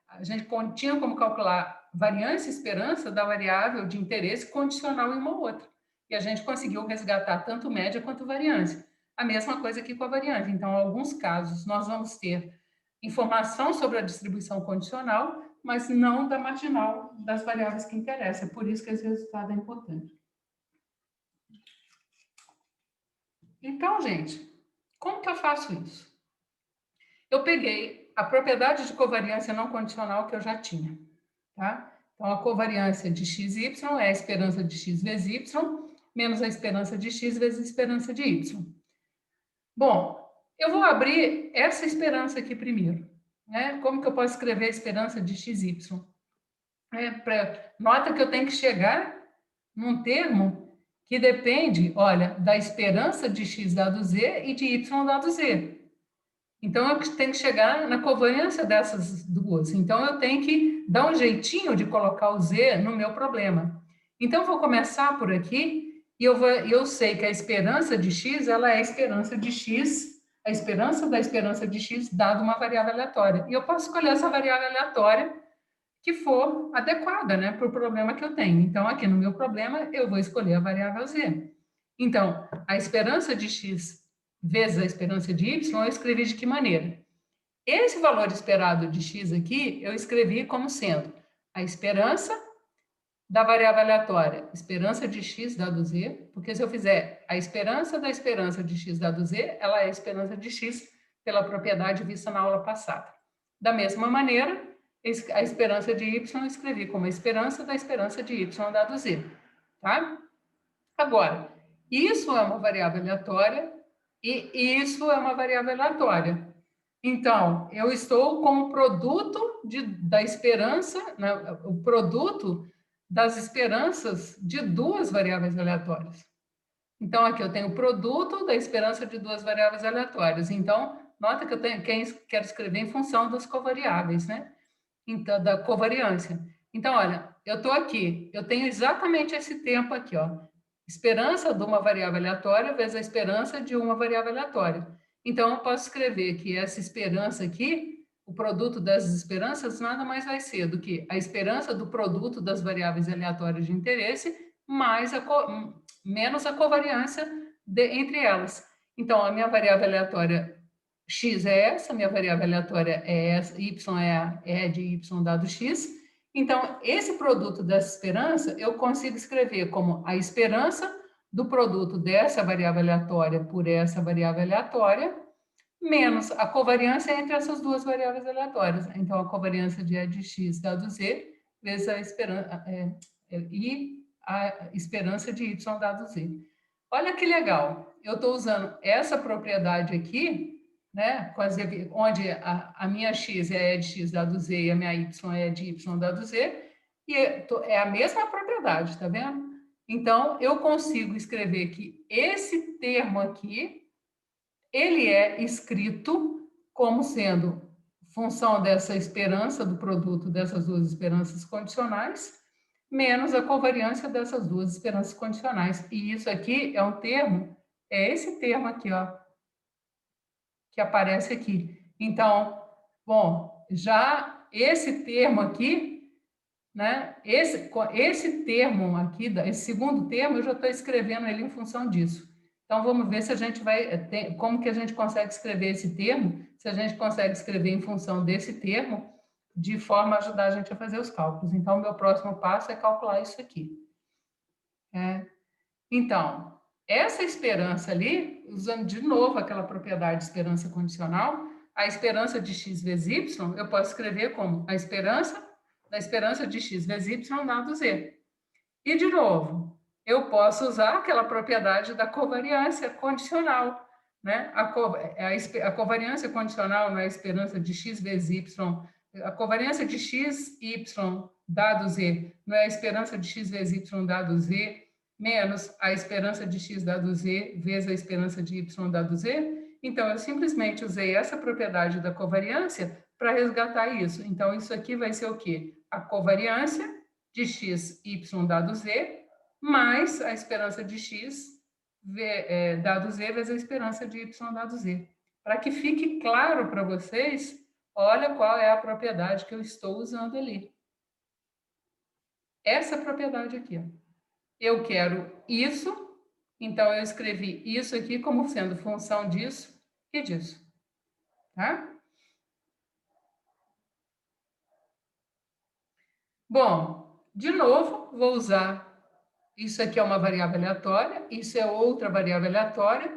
Speaker 1: a gente tinha como calcular variância e esperança da variável de interesse condicional em uma ou outra. E a gente conseguiu resgatar tanto média quanto variância. A mesma coisa aqui com a variância. Então, em alguns casos, nós vamos ter informação sobre a distribuição condicional, mas não da marginal das variáveis que interessam. É por isso que esse resultado é importante. Então, gente, como que eu faço isso? Eu peguei a propriedade de covariância não condicional que eu já tinha, tá? Então, a covariância de xy é a esperança de x vezes y, menos a esperança de x vezes a esperança de y. Bom, eu vou abrir essa esperança aqui primeiro, né? Como que eu posso escrever a esperança de xy? Nota que eu tenho que chegar num termo que depende, olha, da esperança de x dado z e de y dado z. Então, eu tenho que chegar na covariância dessas duas. Então, eu tenho que dar um jeitinho de colocar o z no meu problema. Então, eu vou começar por aqui e eu sei que a esperança de x, ela é a esperança de x, a esperança da esperança de x dado uma variável aleatória. E eu posso escolher essa variável aleatória que for adequada, né, para o problema que eu tenho. Então, aqui no meu problema, eu vou escolher a variável z. Então, a esperança de x vezes a esperança de y, eu escrevi de que maneira? Esse valor esperado de x aqui, eu escrevi como sendo a esperança da variável aleatória, esperança de x dado z, porque se eu fizer a esperança da esperança de x dado z, ela é a esperança de x pela propriedade vista na aula passada. Da mesma maneira, a esperança de y eu escrevi como a esperança da esperança de y dado z, tá? Agora, isso é uma variável aleatória e isso é uma variável aleatória. Então, eu estou com o produto da esperança, né, o produto das esperanças de duas variáveis aleatórias. Então, aqui eu tenho o produto da esperança de duas variáveis aleatórias. Então, nota que eu quero escrever em função das covariáveis, né? Então, da covariância. Então, olha, eu estou aqui, eu tenho exatamente esse tempo aqui, ó. Esperança de uma variável aleatória vezes a esperança de uma variável aleatória. Então, eu posso escrever que essa esperança aqui, o produto dessas esperanças, nada mais vai ser do que a esperança do produto das variáveis aleatórias de interesse mais menos a covariância entre elas. Então, a minha variável aleatória x é essa, minha variável aleatória é essa, y é de y dado x. Então, esse produto dessa esperança, eu consigo escrever como a esperança do produto dessa variável aleatória por essa variável aleatória, menos a covariância entre essas duas variáveis aleatórias. Então, a covariância de E de x dado z, vezes a esperança, e a esperança de y dado z. Olha que legal, eu estou usando essa propriedade aqui, né, onde a minha x é E de x dado z e a minha y é de y dado z, e é a mesma propriedade, tá vendo? Então, eu consigo escrever que esse termo aqui, ele é escrito como sendo função dessa esperança do produto dessas duas esperanças condicionais, menos a covariância dessas duas esperanças condicionais. E isso aqui é um termo, é esse termo aqui, ó, que aparece aqui. Então, bom, já esse termo aqui, né? Esse termo aqui, esse segundo termo, eu já estou escrevendo ele em função disso. Então, vamos ver se a gente vai, como que a gente consegue escrever esse termo, se a gente consegue escrever em função desse termo, de forma a ajudar a gente a fazer os cálculos. Então, o meu próximo passo é calcular isso aqui. Então, essa esperança ali, usando de novo aquela propriedade de esperança condicional, a esperança de x vezes y, eu posso escrever como a esperança da esperança de x vezes y dado z. E, de novo, eu posso usar aquela propriedade da covariância condicional, né? A covariância condicional na esperança de x vezes y, a covariância de x, y dado z, não é a esperança de x vezes y dado z, menos a esperança de x dado z vezes a esperança de y dado z. Então, eu simplesmente usei essa propriedade da covariância para resgatar isso. Então, isso aqui vai ser o quê? A covariância de x, y dado z, mais a esperança de x dado z vezes a esperança de y dado z. Para que fique claro para vocês, olha qual é a propriedade que eu estou usando ali. Essa propriedade aqui, ó. Eu quero isso, então eu escrevi isso aqui como sendo função disso e disso, tá? Bom, de novo, vou usar, isso aqui é uma variável aleatória, isso é outra variável aleatória,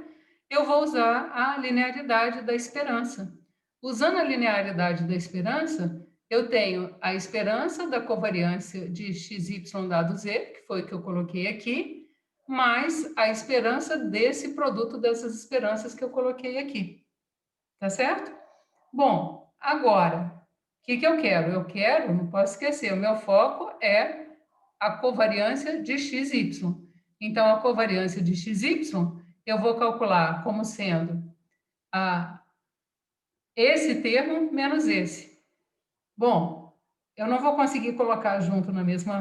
Speaker 1: eu vou usar a linearidade da esperança. Usando a linearidade da esperança, eu tenho a esperança da covariância de xy dado z, que foi o que eu coloquei aqui, mais a esperança desse produto dessas esperanças que eu coloquei aqui. Tá certo? Bom, agora, o que eu quero? Eu quero, não posso esquecer, o meu foco é a covariância de xy. Então, a covariância de xy eu vou calcular como sendo esse termo menos esse. Bom, eu não vou conseguir colocar junto no mesmo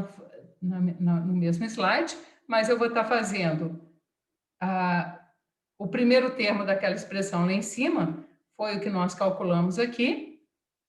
Speaker 1: slide, mas eu vou estar fazendo o primeiro termo daquela expressão lá em cima, foi o que nós calculamos aqui.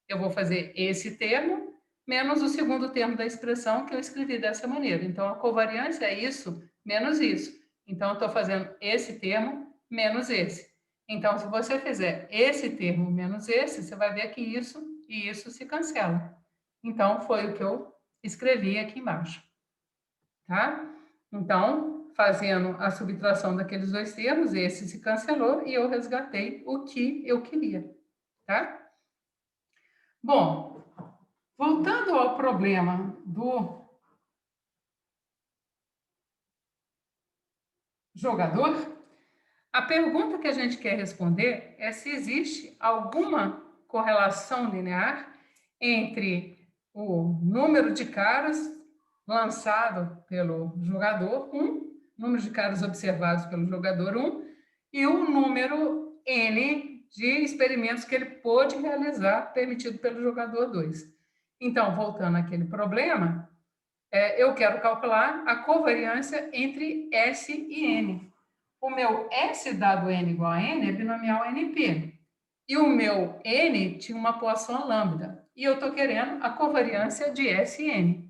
Speaker 1: Eu vou fazer esse termo menos o segundo termo da expressão que eu escrevi dessa maneira. Então, a covariância é isso menos isso. Então, eu estou fazendo esse termo menos esse. Então, se você fizer esse termo menos esse, você vai ver que isso e isso se cancela. Então, foi o que eu escrevi aqui embaixo. Tá? Então, fazendo a subtração daqueles dois termos, esse se cancelou e eu resgatei o que eu queria. Tá? Bom, voltando ao problema do jogador, a pergunta que a gente quer responder é se existe alguma correlação linear entre o número de caras lançado pelo jogador 1, número de caras observados pelo jogador 1, e o número N de experimentos que ele pôde realizar, permitido pelo jogador 2. Então, voltando àquele problema, eu quero calcular a covariância entre S e N. O meu S dado N igual a N é binomial NP. E o meu N tinha uma poisson lambda. E eu estou querendo a covariância de S e N.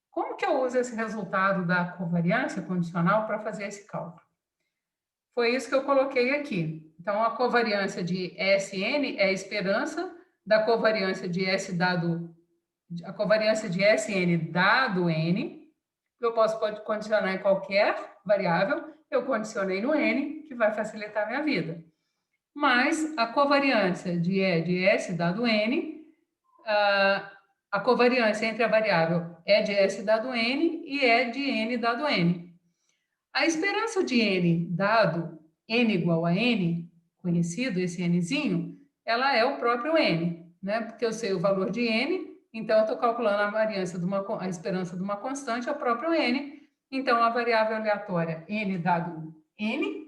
Speaker 1: Como que eu uso esse resultado da covariância condicional para fazer esse cálculo? Foi isso que eu coloquei aqui. Então, a covariância de SN é a esperança da covariância de S dado, a covariância de SN dado N. Eu posso condicionar em qualquer variável, eu condicionei no N, que vai facilitar a minha vida. Mas a covariância de E de S dado N, a covariância entre a variável E de S dado N e E de N dado N. A esperança de N dado N igual a N, conhecido esse Nzinho, ela é o próprio N, né? Porque eu sei o valor de N, então eu estou calculando a variância a esperança de uma constante é o próprio N. Então, a variável aleatória N dado N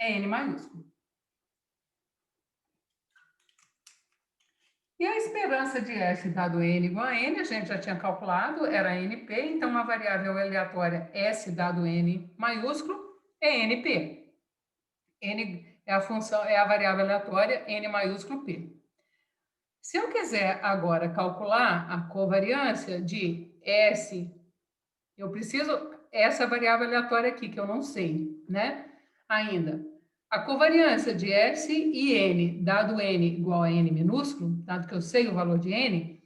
Speaker 1: é N maiúsculo. E a esperança de S dado N igual a N, a gente já tinha calculado, era NP, então uma variável aleatória S dado N maiúsculo é NP. N é a função, é a variável aleatória N maiúsculo P. Se eu quiser agora calcular a covariância de S, eu preciso essa variável aleatória aqui, que eu não sei, né? Ainda. A covariância de S e N, dado N igual a N minúsculo, dado que eu sei o valor de N,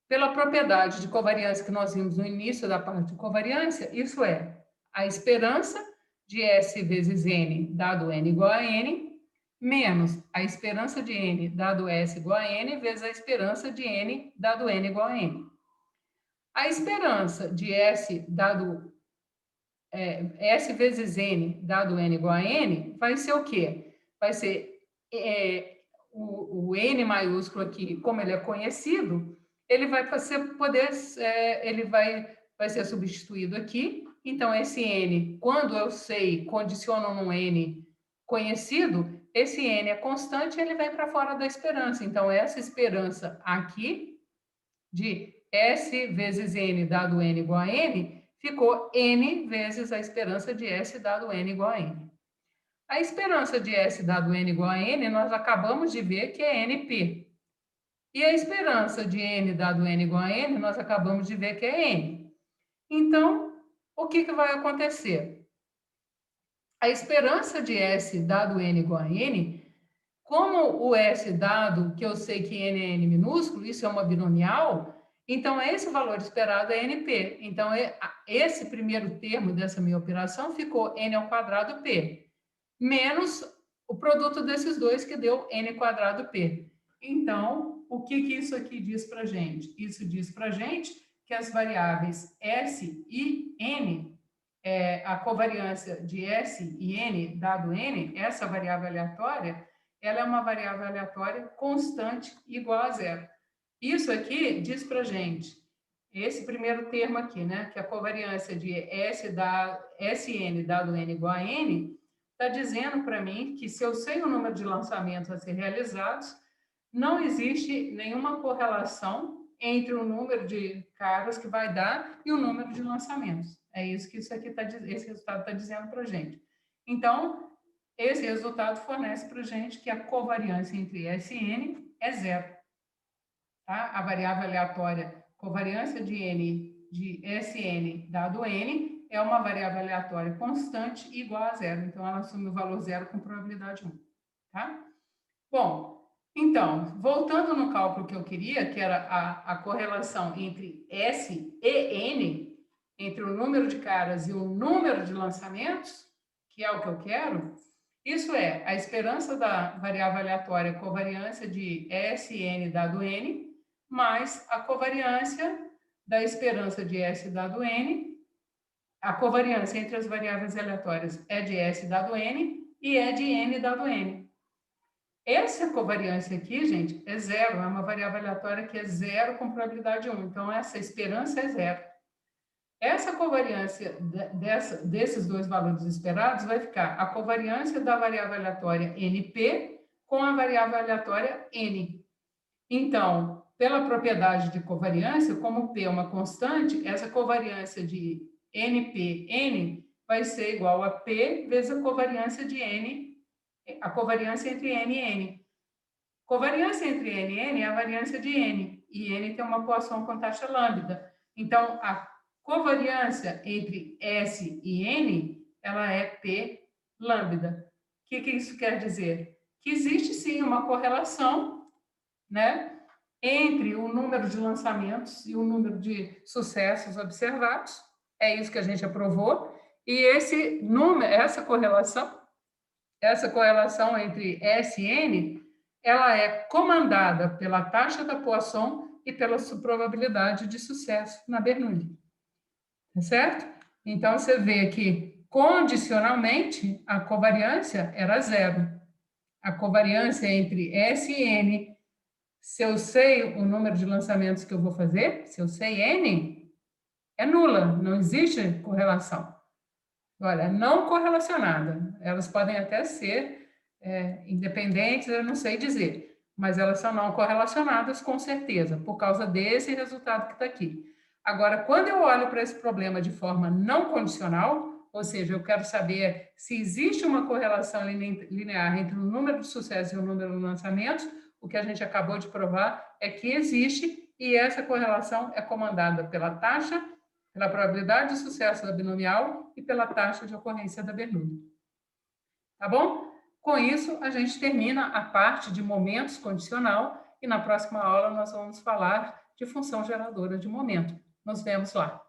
Speaker 1: pela propriedade de covariância que nós vimos no início da parte de covariância, isso é a esperança de S vezes N, dado N igual a N, menos a esperança de N, dado S igual a N, vezes a esperança de N, dado N igual a N. A esperança de S, dado S vezes N, dado N igual a N, vai ser o quê? Vai ser o N maiúsculo aqui, como ele é conhecido, ele vai vai ser substituído aqui. Então, esse N, quando eu sei, condiciono num N conhecido, esse N é constante, ele vem para fora da esperança. Então, essa esperança aqui, de S vezes N dado N igual a N, ficou N vezes a esperança de S dado N igual a N. A esperança de S dado N igual a N, nós acabamos de ver que é NP. E a esperança de N dado N igual a N, nós acabamos de ver que é N. Então, o que vai acontecer? A esperança de S dado N igual a N, como o S dado, que eu sei que N é N minúsculo, isso é uma binomial, então esse valor esperado é NP. Então, esse primeiro termo dessa minha operação ficou N ao quadrado P, menos o produto desses dois, que deu N quadrado P. Então, o que isso aqui diz para a gente? Isso diz para a gente que as variáveis S e N, a covariância de S e N dado N, essa variável aleatória, ela é uma variável aleatória constante igual a zero. Isso aqui diz para a gente, esse primeiro termo aqui, né, que a covariância de Sn dado N igual a N, está dizendo para mim que se eu sei o número de lançamentos a ser realizados, não existe nenhuma correlação entre o número de caras que vai dar e o número de lançamentos. É isso que esse resultado está dizendo para a gente. Então, esse resultado fornece para a gente que a covariância entre S e N é zero. Tá? A variável aleatória covariância de N de Sn dado N é uma variável aleatória constante igual a zero. Então, ela assume o valor zero com probabilidade 1. Tá? Bom, então, voltando no cálculo que eu queria, que era a correlação entre S e N, entre o número de caras e o número de lançamentos, que é o que eu quero, isso é a esperança da variável aleatória covariância de Sn dado N, mais a covariância da esperança de S dado N. A covariância entre as variáveis aleatórias é de S dado N e é de N dado N. Essa covariância aqui, gente, é zero, é uma variável aleatória que é zero com probabilidade 1. Então, essa esperança é zero. Essa covariância desses dois valores esperados vai ficar a covariância da variável aleatória NP com a variável aleatória N. Então, pela propriedade de covariância, como P é uma constante, essa covariância de NP-N vai ser igual a P vezes a covariância de N, a covariância entre N e N. Covariância entre N e N é a variância de N, e N tem uma poação com taxa lambda. Então, a covariância entre S e N, ela é P lambda. O que isso quer dizer? Que existe sim uma correlação, né, entre o número de lançamentos e o número de sucessos observados. É isso que a gente aprovou. E essa correlação entre S e N, ela é comandada pela taxa da Poisson e pela probabilidade de sucesso na Bernoulli. Tá certo? Então, você vê que, condicionalmente, a covariância era zero. A covariância entre S e N, se eu sei o número de lançamentos que eu vou fazer, se eu sei N, é nula, não existe correlação. Olha, não correlacionada. Elas podem até ser independentes, eu não sei dizer. mas elas são não correlacionadas com certeza, por causa desse resultado que está aqui. Agora, quando eu olho para esse problema de forma não condicional, ou seja, eu quero saber se existe uma correlação linear entre o número de sucessos e o número de lançamentos, o que a gente acabou de provar é que existe, e essa correlação é comandada pela taxa, pela probabilidade de sucesso da binomial e pela taxa de ocorrência da Bernoulli. Tá bom? Com isso, a gente termina a parte de momentos condicional e na próxima aula nós vamos falar de função geradora de momento. Nos vemos lá.